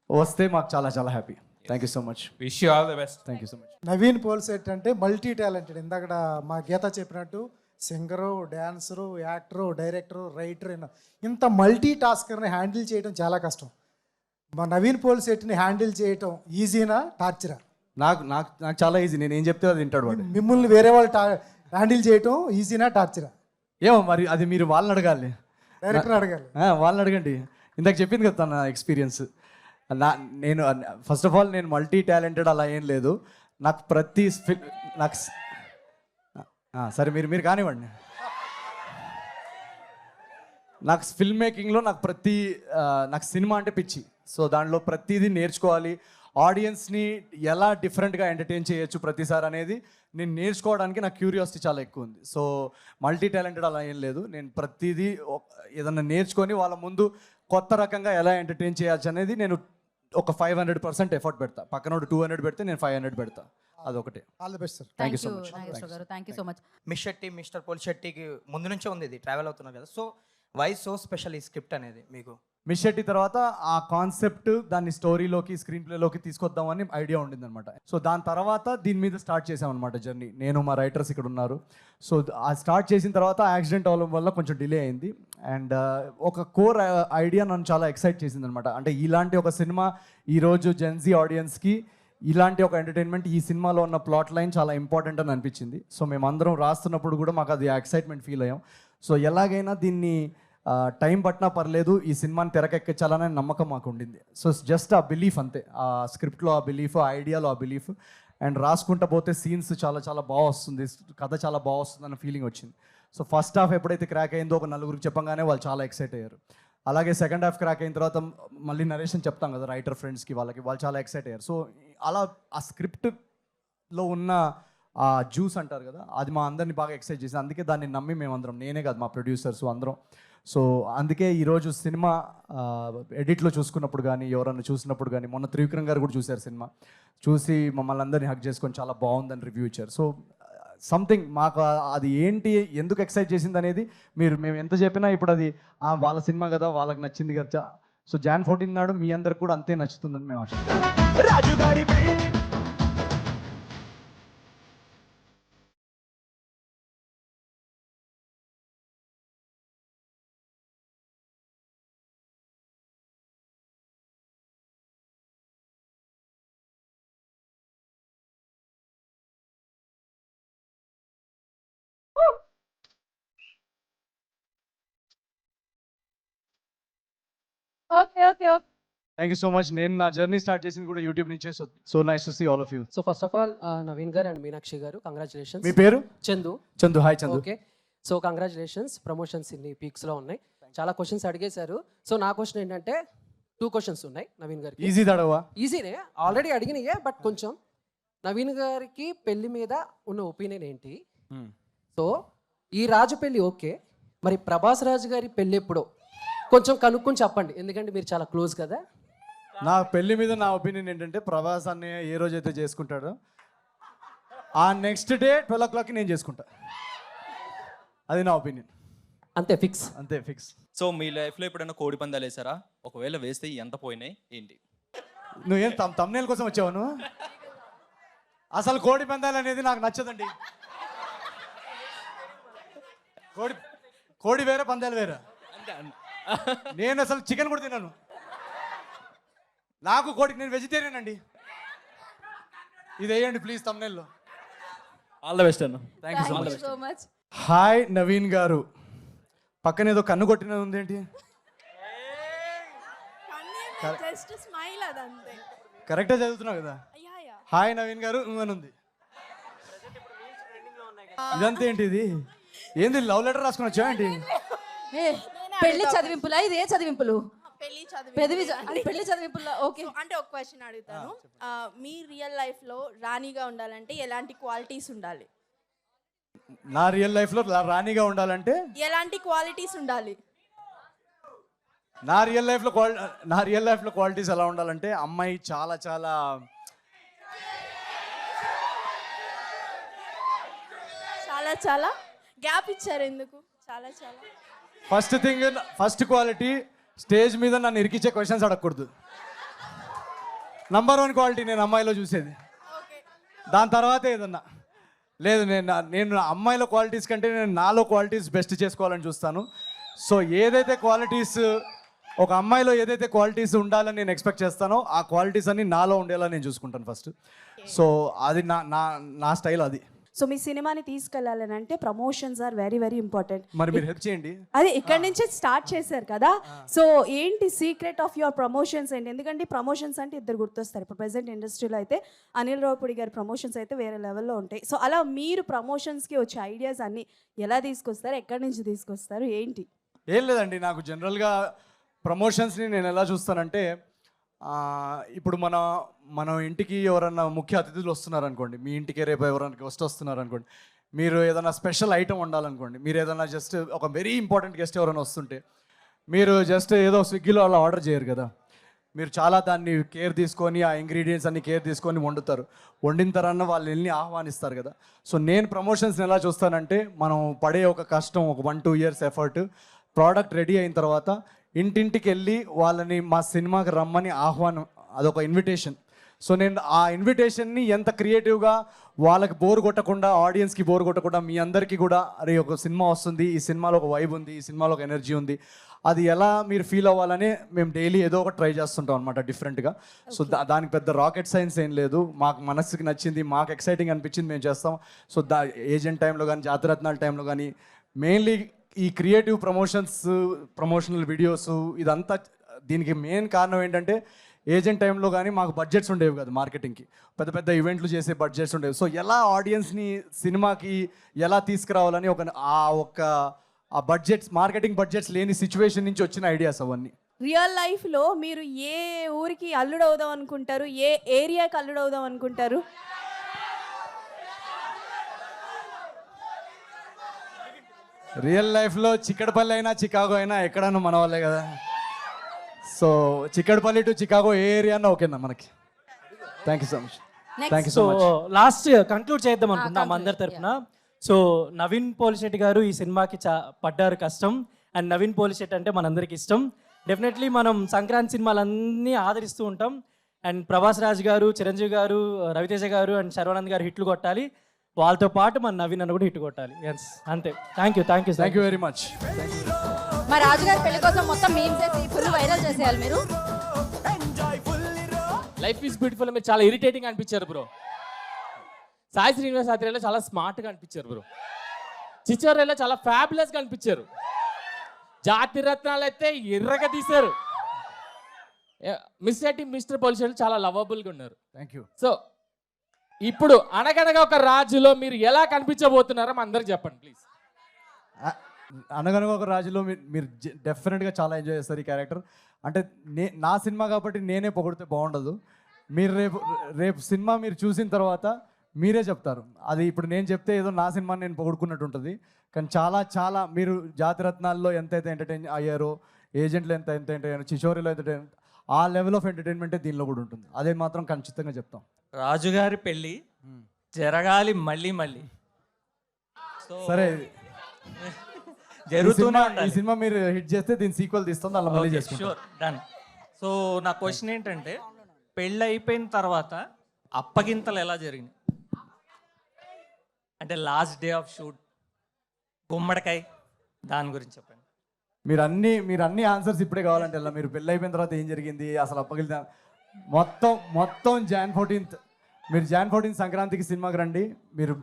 వస్తే మాకు చాలా చాలా happy. Thank you so much. Wish you all the best. Thank you so much. Naveen Polishetty అంటే మల్టీ టాలెంటెడ్. ఇందాక మా గీత చెప్పినట్టు singer, dancer, actor, director, writer, ఇంత మల్టీ టాస్కర్ని హ్యాండిల్ చేయడం చాలా కష్టం. మా నవీన్ పోల్సెట్ని హ్యాండిల్ చేయటం ఈజీనా టార్చరా? నాకు నాకు నాకు చాలా ఈజీ. నేను ఏం చెప్తే అది వింటాడు వాడు. మిమ్మల్ని వేరే వాళ్ళు హ్యాండిల్ చేయటం ఈజీనా టార్చరా? ఏమో మరి అది మీరు వాళ్ళని అడగాలి, డైరెక్టర్ అడగాలి. వాళ్ళని అడగండి. ఇందాక చెప్పింది కదా నా ఎక్స్పీరియన్స్. నేను ఫస్ట్ ఆఫ్ ఆల్ నేను మల్టీ టాలెంటెడ్ అలా ఏం లేదు. నాకు ప్రతి నాకు సరే మీరు కానివ్వండి. నాకు ఫిల్మ్ మేకింగ్లో నాకు సినిమా అంటే పిచ్చి. సో దాంట్లో ప్రతిదీ నేర్చుకోవాలి. ఆడియన్స్ని ఎలా డిఫరెంట్గా ఎంటర్టైన్ చేయొచ్చు ప్రతిసారి అనేది నేను నేర్చుకోవడానికి నాకు క్యూరియాసిటీ చాలా ఎక్కువ ఉంది. సో మల్టీ టాలెంటెడ్ అలా ఏం లేదు. నేను ప్రతిదీ ఏదన్నా నేర్చుకొని వాళ్ళ ముందు కొత్త రకంగా ఎలా ఎంటర్టైన్ చేయొచ్చు అనేది నేను ఒక 500% ఎఫర్ట్ పెడతా. పక్కనోడు 200 పెడితే నేను 500 పెడతా. అదొకటే. All the best sir. Thank you so much. Thank you so much. Mister పోల్శెట్టికి ముందు నుంచే ఉంది, ఇది ట్రావెల్ అవుతున్నారు కదా. సో వై సో స్పెషల్ ఈ స్క్రిప్ట్ అనేది మీకు? మిస్ శెట్టి తర్వాత ఆ కాన్సెప్ట్ దాన్ని స్టోరీలోకి స్క్రీన్ ప్లేలోకి తీసుకొద్దామని ఐడియా ఉండింది అనమాట. సో దాని తర్వాత దీని మీద స్టార్ట్ చేసామన్నమాట జర్నీ. నేను మా రైటర్స్ ఇక్కడ ఉన్నారు. సో ఆ స్టార్ట్ చేసిన తర్వాత యాక్సిడెంట్ అవ్వడం వల్ల కొంచెం డిలే అయింది. అండ్ ఒక కోర్ ఐడియా నన్ను చాలా ఎక్సైట్ చేసింది అనమాట. అంటే ఇలాంటి ఒక సినిమా ఈరోజు జెన్జీ ఆడియన్స్కి ఇలాంటి ఒక ఎంటర్టైన్మెంట్ ఈ సినిమాలో ఉన్న ప్లాట్ లైన్ చాలా ఇంపార్టెంట్ అని అనిపించింది. సో మేమందరం రాస్తున్నప్పుడు కూడా మాకు అది ఎక్సైట్మెంట్ ఫీల్ అయ్యాం. సో ఎలాగైనా దీన్ని టైం పట్టినా పర్లేదు ఈ సినిమాని తెరకెక్కించాలనే నమ్మకం మాకు ఉండింది. సో జస్ట్ ఆ బిలీఫ్ అంతే. ఆ స్క్రిప్ట్లో ఆ బిలీఫ్, ఆ ఐడియాలో ఆ బిలీఫ్. అండ్ రాసుకుంటా పోతే సీన్స్ చాలా చాలా బాగా వస్తుంది, కథ చాలా బాగా వస్తుంది అన్న ఫీలింగ్ వచ్చింది. సో ఫస్ట్ హాఫ్ ఎప్పుడైతే క్రాక్ అయిందో ఒక నలుగురికి చెప్పగానే వాళ్ళు చాలా ఎక్సైట్ అయ్యారు. అలాగే సెకండ్ హాఫ్ క్రాక్ అయిన తర్వాత మళ్ళీ నరేషన్ చెప్తాం కదా రైటర్ ఫ్రెండ్స్కి, వాళ్ళు చాలా ఎక్సైట్ అయ్యారు. సో అలా ఆ స్క్రిప్ట్లో ఉన్న ఆ జ్యూస్ అంటారు కదా, అది మా అందరినీ బాగా ఎక్సైట్ చేసింది. అందుకే దాన్ని నమ్మి మేమందరం, నేనే కాదు మా ప్రొడ్యూసర్స్ అందరం. సో అందుకే ఈరోజు సినిమా ఎడిట్లో చూసుకున్నప్పుడు కానీ ఎవరన్నా చూసినప్పుడు కానీ, మొన్న త్రివిక్రమ్ గారు కూడా చూశారు సినిమా, చూసి మమ్మల్ని అందరినీ హక్ చేసుకొని చాలా బాగుందని రివ్యూ ఇచ్చారు. సో సంథింగ్ మాకు అది ఏంటి, ఎందుకు ఎక్సైట్ చేసింది అనేది మేము ఎంత చెప్పినా ఇప్పుడు అది వాళ్ళ సినిమా కదా, వాళ్ళకి నచ్చింది కదా. సో Jan 14 నాడు మీ అందరికి కూడా అంతే నచ్చుతుందని మేము ఆశిస్తున్నాం. Thank you so much. నేను నా జర్నీ స్టార్ట్ చేసింది కూడా యూట్యూబ్ నుంచే. So nice to see all of you. So first of all Naveen garu and Meenakshi garu, congratulations. మీ పేరు? Chandu. Hi Chandu. Okay, so congratulations. Promotions ఇన్ని పీక్స్లో ఉన్నాయి. చాలా క్వశ్చన్స్ అడిగేశారు. సో నా క్వశ్చన్ ఏంటంటే 2 questions ఉన్నాయి నవీన్ గారికి. ఈజీ దడవా? ఈజీనే, ఆల్రెడీ అడిగినాయే, బట్ కొంచెం నవీన్ గారికి పెళ్లి మీద ఉన్న ఒపీనియన్ ఏంటి? సో ఈ రాజు పెళ్లి ఓకే, మరి ప్రభాస్ రాజు గారి పెళ్లి ఎప్పుడో కొంచెం కనుక్కొని చెప్పండి, ఎందుకంటే మీరు చాలా క్లోజ్ కదా. నా పెళ్లి మీద నా ఒపీనియన్ ఏంటంటే, ప్రభాస్ అన్నయ్య ఏ రోజైతే చేసుకుంటాడో ఆ నెక్స్ట్ డే 12 o'clockకి నేను చేసుకుంటా. అది నా ఒపీనియన్. అంతే, ఫిక్స్. అంతే, ఫిక్స్. సో మీ లైఫ్లో ఎప్పుడైనా కోడి పందాలు వేసారా? ఒకవేళ వేస్తే ఎంత పోయినాయి ఏంటి? నువ్వేం తమ్నేల్ కోసం వచ్చావు నువ్వు? అసలు కోడి పందాలు అనేది నాకు నచ్చదండి. కోడి వేరే, పందాలు వేరే. నేను అసలు చికెన్ కూడా తిన్నాను. నాకు కోడికి, నేను వెజిటేరియన్ అండి. ఇది వేయండి ప్లీజ్ తమ్నేల్లో. ఆల్ ద బెస్ట్ అన్న. Thank you so much. Hi Naveen గారు. పక్కన ఏదో కన్ను కొట్టినది ఉంది ఏంటి? కరెక్టే చదువుతున్నావు కదా. హాయ్ నవీన్ గారు అని ఉంది. ఇదంతా ఏంటి? ఇది ఏంది? లవ్ లెటర్ రాసుకుని వచ్చా ఏంటి? పెళ్లి చదివింపులా? ఇది ఏ చదివింపులు? పెళ్లి చదివింపులా? ఓకే. అంటే ఒక క్వశ్చన్ అడుగుతాను. మీ రియల్ లైఫ్ లో రాణిగా ఉండాలంటే ఎలాంటి క్వాలిటీస్ ఉండాలి? నా రియల్ లైఫ్ లో రాణిగా ఉండాలంటే ఎలాంటి క్వాలిటీస్ ఉండాలి? నా రియల్ లైఫ్ లో క్వాలిటీస్ ఎలా ఉండాలంటే, అమ్మాయి చాలా చాలా చాలా చాలా గ్యాప్ ఇచ్చారు ఎందుకు? చాలా చాలా ఫస్ట్ క్వాలిటీ స్టేజ్ మీద నన్ను ఇరికిచ్చే క్వశ్చన్స్ అడగకూడదు. నంబర్ 1 క్వాలిటీ నేను అమ్మాయిలో చూసేది. దాని తర్వాత ఏదన్నా లేదు, నేను అమ్మాయిల క్వాలిటీస్ కంటే నేను నాలో క్వాలిటీస్ బెస్ట్ చేసుకోవాలని చూస్తాను. సో ఏదైతే క్వాలిటీస్ ఒక అమ్మాయిలో ఏదైతే క్వాలిటీస్ ఉండాలని నేను ఎక్స్పెక్ట్ చేస్తానో ఆ క్వాలిటీస్ అన్ని నాలో ఉండేలా నేను చూసుకుంటాను ఫస్ట్. సో అది నా స్టైల్ అది. సో మీ సినిమాని తీసుకెళ్ళాలని అంటే promotions are very very important. మరి మీరు హెల్ప్ చేయండి. అదే ఇక్కడ నుంచే స్టార్ట్ చేశారు కదా, సో ఏంటి సీక్రెట్ ఆఫ్ యువర్ ప్రమోషన్స్ ఏంటి? ఎందుకంటే ప్రమోషన్స్ అంటే ఇద్దరు గుర్తొస్తారు. ఇప్పుడు ప్రెసెంట్ ఇండస్ట్రీలో అయితే అనిల్ రావుపూడి గారి ప్రమోషన్స్ అయితే వేరే లెవెల్లో ఉంటాయి. సో అలా మీరు ప్రమోషన్స్కి వచ్చే ఐడియాస్ అన్నీ ఎలా తీసుకొస్తారు, ఎక్కడి నుంచి తీసుకొస్తారు, ఏంటి? ఏం లేదండి, నాకు జనరల్గా ప్రమోషన్స్ని నేను ఎలా చూస్తానంటే, ఇప్పుడు మన ఇంటికి ఎవరన్నా ముఖ్య అతిథులు వస్తున్నారనుకోండి, మీ ఇంటికి రేపు ఎవరైనా గెస్ట్ వస్తున్నారనుకోండి, మీరు ఏదైనా స్పెషల్ ఐటమ్ వండాలనుకోండి, మీరు ఏదైనా జస్ట్ ఒక వెరీ ఇంపార్టెంట్ గెస్ట్ ఎవరైనా వస్తుంటే మీరు జస్ట్ ఏదో స్విగ్గీలో అలా ఆర్డర్ చేయరు కదా, మీరు చాలా దాన్ని కేర్ తీసుకొని ఆ ఇంగ్రీడియంట్స్ అన్ని కేర్ తీసుకొని వండుతారు. వండిన తర్వాత వాళ్ళు వెళ్ళి ఆహ్వానిస్తారు కదా. సో నేను ప్రమోషన్స్ని ఎలా చూస్తానంటే, మనం పడే ఒక కష్టం, ఒక 1-2 years ఎఫర్ట్, ప్రోడక్ట్ రెడీ అయిన తర్వాత ఇంటింటికి వెళ్ళి వాళ్ళని మా సినిమాకి రమ్మని ఆహ్వానం, అదొక ఇన్విటేషన్. సో నేను ఆ ఇన్విటేషన్ని ఎంత క్రియేటివ్గా వాళ్ళకి బోర్ కొట్టకుండా, ఆడియన్స్కి బోర్ కొట్టకుండా, మీ అందరికీ కూడా అరే ఒక సినిమా వస్తుంది, ఈ సినిమాలో ఒక వైబ్ ఉంది, ఈ సినిమాలో ఒక ఎనర్జీ ఉంది, అది ఎలా మీరు ఫీల్ అవ్వాలని మేము డైలీ ఏదో ఒకటి ట్రై చేస్తుంటాం అనమాట డిఫరెంట్గా. సో దానికి పెద్ద రాకెట్ సైన్స్ ఏం లేదు, మాకు మనసుకి నచ్చింది, మాకు ఎక్సైటింగ్ అనిపించింది మేము చేస్తాం. సో ఏజెంట్ టైంలో కానీ, జాతిరత్నాల టైంలో కానీ, మెయిన్లీ ఈ క్రియేటివ్ ప్రమోషనల్ వీడియోస్ ఇదంతా దీనికి మెయిన్ కారణం ఏంటంటే, ఏజెంట్ టైంలో కానీ మాకు బడ్జెట్స్ ఉండేవి కదా మార్కెటింగ్కి, పెద్ద పెద్ద ఈవెంట్లు చేసే బడ్జెట్స్ ఉండేవి. సో ఎలా ఆడియన్స్ని సినిమాకి ఎలా తీసుకురావాలని ఆ బడ్జెట్స్, మార్కెటింగ్ బడ్జెట్స్ లేని సిచ్యువేషన్ నుంచి వచ్చిన ఐడియాస్ అవన్నీ. రియల్ లైఫ్లో మీరు ఏ ఊరికి అల్లుడవుదాం అనుకుంటారు, ఏ ఏరియాకి అల్లుడవుదాం అనుకుంటారు? రియల్ లైఫ్లో చిక్కడపల్లి అయినా చికాగో అయినా ఎక్కడన్నా మన వాళ్ళే కదా. సో చిక్కడపల్లి టు చికాగో ఏ ఏరియా అన్నా ఓకేనా మనకి. Thank you so much. Thank you so much. Last conclude చేద్దాం అనుకుంటున్నాం అందరి తరపున. సో నవీన్ పోలిశెట్టి గారు ఈ సినిమాకి పడ్డారు కష్టం, అండ్ నవీన్ పోలిశెట్టి అంటే మనందరికి ఇష్టం. డెఫినెట్లీ మనం సంక్రాంతి సినిమాలన్నీ ఆదరిస్తూ ఉంటాం. అండ్ ప్రభాస్ రాజ్ గారు, చిరంజీవి గారు, రవితేజ గారు అండ్ శర్వానంద్ గారు హిట్లు కొట్టాలి, వాళ్ళతో పాటు మన నవీన్ అన్న కూడా హిట్ కొట్టాలి. ఎస్ అంతే. Thank you very much. మా రాజుగారి పెళ్లి కోసం మొత్తం మీమ్స్ చేసి ఫుల్ వైరల్ చేసేయాలి మీరు. లైఫ్ ఈజ్ బ్యూటిఫుల్ మీరు చాలా ఇరిటేటింగ్ అనిపించారు బ్రో. సాయి శ్రీనివాస్ ఆత్రేయలో చాలా స్మార్ట్గా అనిపించారు బ్రో. చిచ్చోరేలో చాలా ఫ్యాబులస్గా అనిపించారు. జాతి రత్నాలు అయితే ఎర్రగా తీశారు. మిస్టర్ పోలిషెట్టి చాలా లవబుల్గా ఉన్నారు. Thank you. సో ఇప్పుడు అనగనగా ఒక రాజులో మీరు ఎలా కనిపించబోతున్నారో అందరికి చెప్పండి ప్లీజ్. అనగనగా ఒక రాజులో మీరు డెఫినెట్గా చాలా ఎంజాయ్ చేస్తారు ఈ క్యారెక్టర్. అంటే నా సినిమా కాబట్టి నేనే పొగిడితే బాగుండదు. మీరు రేపు సినిమా మీరు చూసిన తర్వాత మీరే చెప్తారు. అది ఇప్పుడు నేను చెప్తే ఏదో నా సినిమాని నేను పొగుడుకున్నట్టు ఉంటుంది, కానీ చాలా చాలా మీరు జాతిరత్నాల్లో ఎంతైతే ఎంటర్టైన్ అయ్యారో, ఏజెంట్లు ఎంత ఎంటర్టైన్, చిచోరిలో ఎంటర్టైన్, ఆ లెవెల్ ఆఫ్ ఎంటర్టైన్మెంటే దీనిలో కూడా ఉంటుంది. అదే మాత్రం ఖచ్చితంగా చెప్తాం. రాజుగారి పెళ్ళి జరగాలి మళ్ళీ మళ్ళీ. సరే జరుగుతూనే ఈ సినిమా మీరు హిట్ చేస్తే దీని సీక్వెల్ తీస్తాం, అలా మళ్ళీ చేసుకుంటాం. Sure, done. సో నా క్వశ్చన్ ఏంటంటే, పెళ్ళి అయిపోయిన తర్వాత అప్పగింతలు ఎలా జరిగినాయి? అంటే లాస్ట్ డే ఆఫ్ షూట్, గుమ్మడికాయ, దాని గురించి చెప్పండి. మీరు అన్ని ఆన్సర్స్ ఇప్పుడే కావాలంటే ఎలా, మీరు పెళ్ళి అయిపోయిన తర్వాత ఏం జరిగింది, అసలు అప్పగిలితే మొత్తం Jan 14th, మీరు Jan 14th సంక్రాంతికి సినిమాకి రండి. మీరు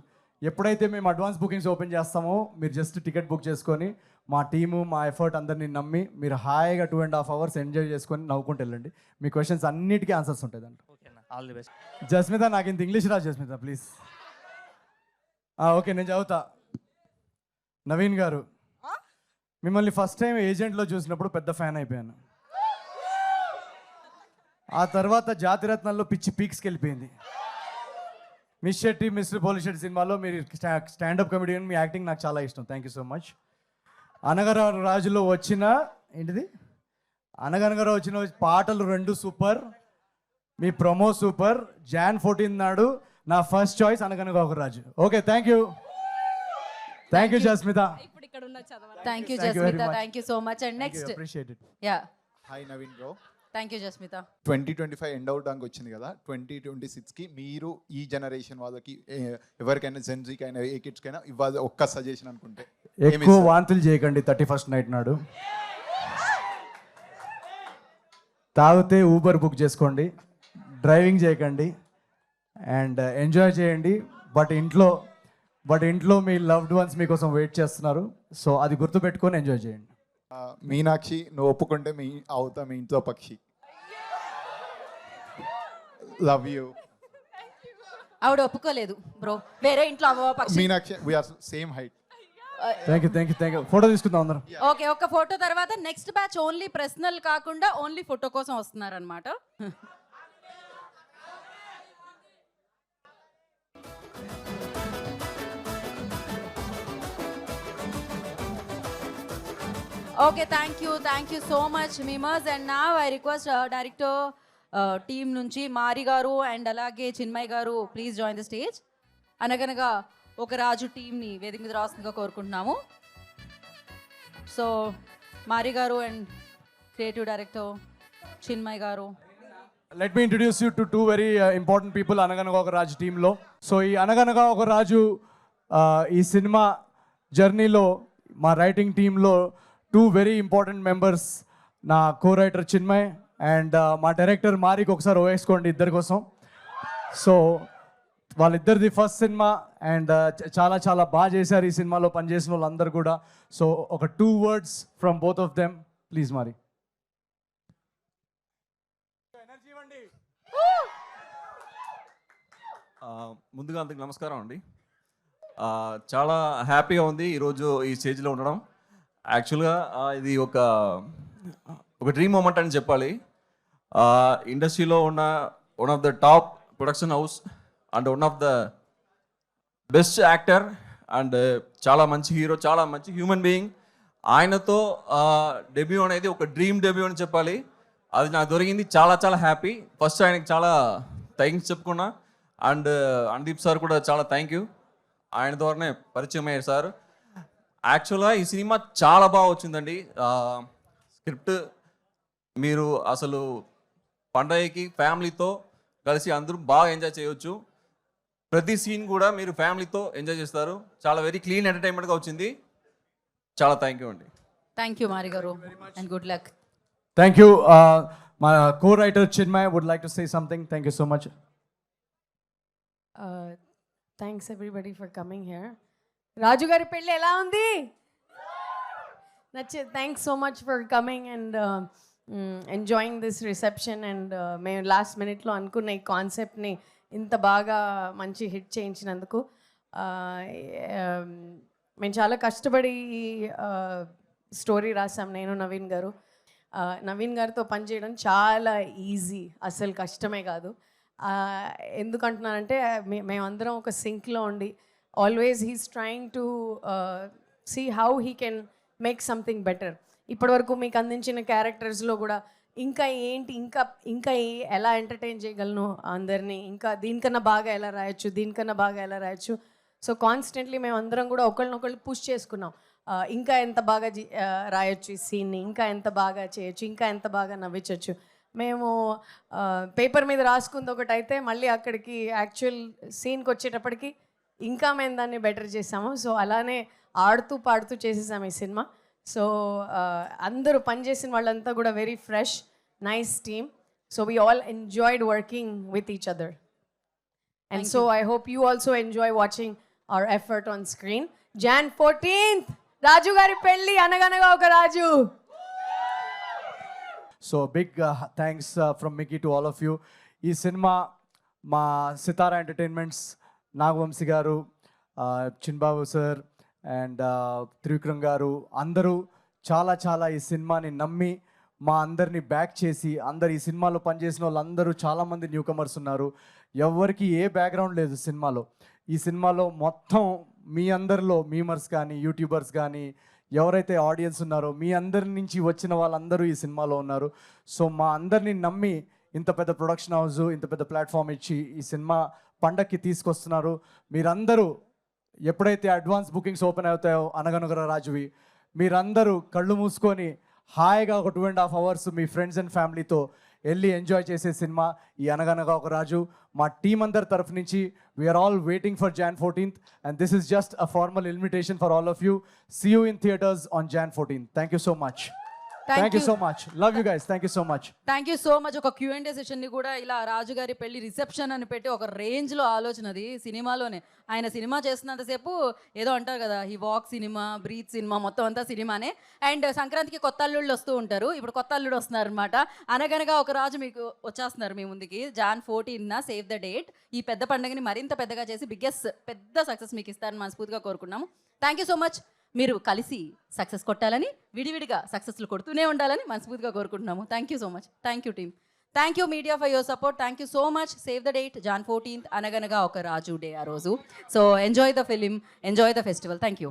ఎప్పుడైతే మేము అడ్వాన్స్ బుకింగ్స్ ఓపెన్ చేస్తామో మీరు జస్ట్ టికెట్ బుక్ చేసుకొని మా టీము, మా ఎఫర్ట్ అందరినీ నమ్మి మీరు హాయిగా 2.5 hours ఎంజాయ్ చేసుకొని నవ్వుకుంటూ వెళ్ళండి. మీ క్వశ్చన్స్ అన్నిటికీ ఆన్సర్స్ ఉంటాయి దాంట్లో. All the best. జస్మిత, నాకు ఇంత ఇంగ్లీష్ రాదు జస్మిత ప్లీజ్. ఓకే, నేను చదువుతా. నవీన్ గారు, మిమ్మల్ని ఫస్ట్ టైం ఏజెంట్లో చూసినప్పుడు పెద్ద ఫ్యాన్ అయిపోయాను. ఆ తర్వాత జాతిరత్నాల్లో పిచ్చి పీక్స్కి వెళ్ళిపోయింది. మిస్ శెట్టి, మిస్టర్ పోలిశెట్టి సినిమాలో మీరు స్టాండప్ కమెడియన్, మీ యాక్టింగ్ నాకు చాలా ఇష్టం. Thank you so much. అనగనగా రాజులో వచ్చిన అనగనగా వచ్చిన పాటలు 2 సూపర్, మీ ప్రొమో సూపర్. Jan 14 నాడు నా ఫస్ట్ చాయిస్ అనగనగా ఒక Raju. Okay, thank you Jasmitha. Thank you Jasmitha, thank you so much. And next appreciate it. Yeah hi Naveen bro. Thank you Jasmitha. 2025 end అవడానికి వచ్చింది కదా, 2026కి మీరు ఈ జనరేషన్ వాళ్ళకి ఎవరికైనా జెన్జీకైనా ఏ కిడ్స్కైనా ఇవ్వాలి ఒక్క సజెషన్ అనుకుంటే ఎక్కువ వాంతులు చేయకండి 31st నైట్ నాడు. తాగితే ఊబర్ బుక్ చేసుకోండి, డ్రైవింగ్ చేయకండి అండ్ ఎంజాయ్ చేయండి. బట్ ఇంట్లో మీ లవ్డ్ వన్స్ మీకోసం వెయిట్ చేస్తున్నారు. సో అది గుర్తుపెట్టుకొని ఎంజాయ్ చేయండి. మీనాక్షి, నువ్వు ఒప్పుకుంటే మీ అవుతా మీ ఇంట్లో పక్షి. Love you. ఆవిడ ఒప్పుకోలేదు బ్రో, వేరే ఇంట్లో పక్షి. Meenakshi, we are same height. Thank you. Photo తీసుకుందాం అందరం. ఓకే, ఒక ఫోటో తర్వాత నెక్స్ట్ బ్యాచ్ ఓన్లీ పర్సనల్ కాకుండా ఓన్లీ ఫోటో కోసం వస్తున్నారనమాట. Okay, thank you so much memers. And నా ఐ రిక్వెస్ట్ డైరెక్టర్ టీమ్ నుంచి మారి గారు అండ్ అలాగే చిన్మయ్ గారు ప్లీజ్ జాయిన్ ద స్టేజ్. అనగనగా ఒక రాజు టీంని వేదిక మీద రాస్తుందిగా కోరుకుంటున్నాము. సో మారి గారు అండ్ క్రియేటివ్ డైరెక్టర్ చిన్మయ్ గారు. Let me introduce you to 2 very important people అనగనగా ఒక రాజు టీంలో. సో ఈ అనగనగా ఒక రాజు ఈ సినిమా జర్నీలో మా రైటింగ్ టీంలో 2 వెరీ ఇంపార్టెంట్ మెంబర్స్, నా కో రైటర్ చిన్మయ్ అండ్ మా డైరెక్టర్ మారికి ఒకసారి వేసుకోండి ఇద్దరి కోసం. సో వాళ్ళిద్దరిది ఫస్ట్ సినిమా అండ్ చాలా చాలా బాగా చేశారు ఈ సినిమాలో పనిచేసిన వాళ్ళందరూ కూడా. సో ఒక 2 words from both of them please మారి. ముందుగా అందరికి నమస్కారం అండి. చాలా హ్యాపీగా ఉంది ఈరోజు ఈ స్టేజ్లో ఉండడం. యాక్చువల్గా ఇది ఒక డ్రీమ్ మూమెంట్ అని చెప్పాలి. ఇండస్ట్రీలో ఉన్న one of the top production house and one of the best actor and చాలా మంచి హీరో, చాలా మంచి హ్యూమన్ బీయింగ్. ఆయనతో డెబ్యూ అనేది ఒక డ్రీమ్ డెబ్యూ అని చెప్పాలి. అది నాకు దొరికింది. చాలా చాలా హ్యాపీ. ఫస్ట్ ఆయనకి చాలా థ్యాంక్స్ చెప్పుకున్నా. అండ్ అనుదీప్ సార్ కూడా చాలా థ్యాంక్ యూ. ఆయన ద్వారానే పరిచయం అయ్యారు సార్. యాక్చువల్గా ఈ సినిమా చాలా బాగా వచ్చిందండి. స్క్రిప్ట్ మీరు అసలు పండగకి ఫ్యామిలీతో కలిసి అందరూ బాగా ఎంజాయ్ చేయవచ్చు. ప్రతి సీన్ కూడా మీరు ఫ్యామిలీతో ఎంజాయ్ చేస్తారు. చాలా వెరీ క్లీన్ ఎంటర్టైన్మెంట్గా వచ్చింది. చాలా థ్యాంక్ యూ అండి. థ్యాంక్ యూ మారి గారు and good luck. Thank you. మా co writer Chinmay would like to say something. Thank you so much. Thanks everybody for coming here. Raju గారి పెళ్ళి ఎలా ఉంది? Thanks so much for coming and enjoying this reception. And మేము last మినిట్లో అనుకున్న ఈ కాన్సెప్ట్ని ఇంత బాగా మంచి హిట్ చేయించినందుకు మేము చాలా కష్టపడి స్టోరీ రాసాం నేను నవీన్ గారు. నవీన్ గారితో పనిచేయడం చాలా ఈజీ, అసలు కష్టమే కాదు. ఎందుకంటున్నానంటే మేమందరం ఒక సింక్లో ఉండి always he's trying to see how he can make something better. ఇప్పటివరకు మీకు అందించిన క్యారెక్టర్స్లో కూడా ఇంకా ఏంటి, ఇంకా ఎలా ఎంటర్టైన్ చేయగలను అందరినీ, ఇంకా దీనికన్నా బాగా ఎలా రాయొచ్చు, దీనికన్నా బాగా ఎలా రాయొచ్చు. సో కాన్స్టెంట్లీ మేము అందరం కూడా ఒకళ్ళనొకళ్ళు పుష్ చేసుకున్నాం. ఇంకా ఎంత బాగా రాయొచ్చు ఈ సీన్ని, ఇంకా ఎంత బాగా చేయొచ్చు, ఇంకా ఎంత బాగా నవ్వించవచ్చు. మేము పేపర్ మీద రాసుకుంది ఒకటైతే మళ్ళీ అక్కడికి యాక్చువల్ సీన్కి వచ్చేటప్పటికి ఇంకా మేము దాన్ని బెటర్ చేసాము. సో అలానే ఆడుతూ పాడుతూ చేసేసాము ఈ సినిమా. సో అందరూ పనిచేసిన వాళ్ళంతా కూడా very fresh, nice team. So we all enjoyed working with each other. And so I hope you also enjoy watching our effort on screen. Jan 14th Raju గారి పెళ్ళి, అనగనగా ఒక Raju. So big thanks from Mickey to all of you. ఈ సినిమా మా Sithara entertainments, Nagavamsi గారు, చిన్బాబు sir and Trivikram గారు అందరూ చాలా చాలా ఈ సినిమాని నమ్మి మా అందరినీ బ్యాక్ చేసి, అందరు ఈ సినిమాలో పనిచేసిన వాళ్ళందరూ చాలామంది న్యూ కమర్స్ ఉన్నారు. ఎవరికి ఏ బ్యాక్గ్రౌండ్ లేదు సినిమాలో. ఈ సినిమాలో మొత్తం మీ అందరిలో మీమర్స్ కానీ యూట్యూబర్స్ కానీ ఎవరైతే ఆడియన్స్ ఉన్నారో మీ అందరి నుంచి వచ్చిన వాళ్ళందరూ ఈ సినిమాలో ఉన్నారు. సో మా అందరినీ నమ్మి ఇంత పెద్ద ప్రొడక్షన్ హౌస్, ఇంత పెద్ద ప్లాట్ఫామ్ ఇచ్చి ఈ సినిమా పండక్కి తీసుకొస్తున్నారు. మీరందరూ ఎప్పుడైతే అడ్వాన్స్ బుకింగ్స్ ఓపెన్ అవుతాయో అనగనగర రాజువి, మీరందరూ కళ్ళు మూసుకొని హాయిగా ఒక 2.5 hours మీ ఫ్రెండ్స్ అండ్ ఫ్యామిలీతో వెళ్ళి ఎంజాయ్ చేసే సినిమా ఈ అనగనగా ఒక రాజు. మా టీం అందరి తరఫు నుంచి we are all waiting for Jan 14th and this is just a formal invitation for all of you. See you in theaters on Jan 14th. Thank you so much. Thank you so much. Love you guys. Thank you so much. Thank you so much. ఒక Q&A సెషన్ని కూడా ఇలా రాజుగారి పెళ్లి reception అని పెట్టి ఒక రేంజ్లో ఆలోచనది సినిమాలోనే. ఆయన సినిమా చేస్తున్నంతసేపు ఏదో అంటారు కదా, ఈ వాక్ సినిమా, బ్రీత్ సినిమా, మొత్తం అంతా సినిమానే. అండ్ సంక్రాంతికి కొత్త అల్లుళ్ళు వస్తూ ఉంటారు. ఇప్పుడు కొత్త అల్లుడు వస్తున్నారు అనమాట. అనగనగా ఒక రాజు మీకు వచ్చేస్తున్నారు మీ ముందుకి. Jan 14th save the date. ఈ పెద్ద పండుగని మరింత పెద్దగా చేసి బిగ్గెస్ట్ పెద్ద సక్సెస్ మీకు ఇస్తారని మనస్ఫూర్తిగా కోరుకున్నాము. Thank you so much. మీరు కలిసి సక్సెస్ కొట్టాలని, విడివిడిగా సక్సెస్లు కొడుతూనే ఉండాలని మనస్ఫూర్తిగా కోరుకుంటున్నాము. Thank you so much. Thank you team. Thank you media for your support. Thank you so much. Save the date Jan 14th అనగనగా ఒక రాజు డే ఆ రోజు. So enjoy the film, enjoy the festival. Thank you.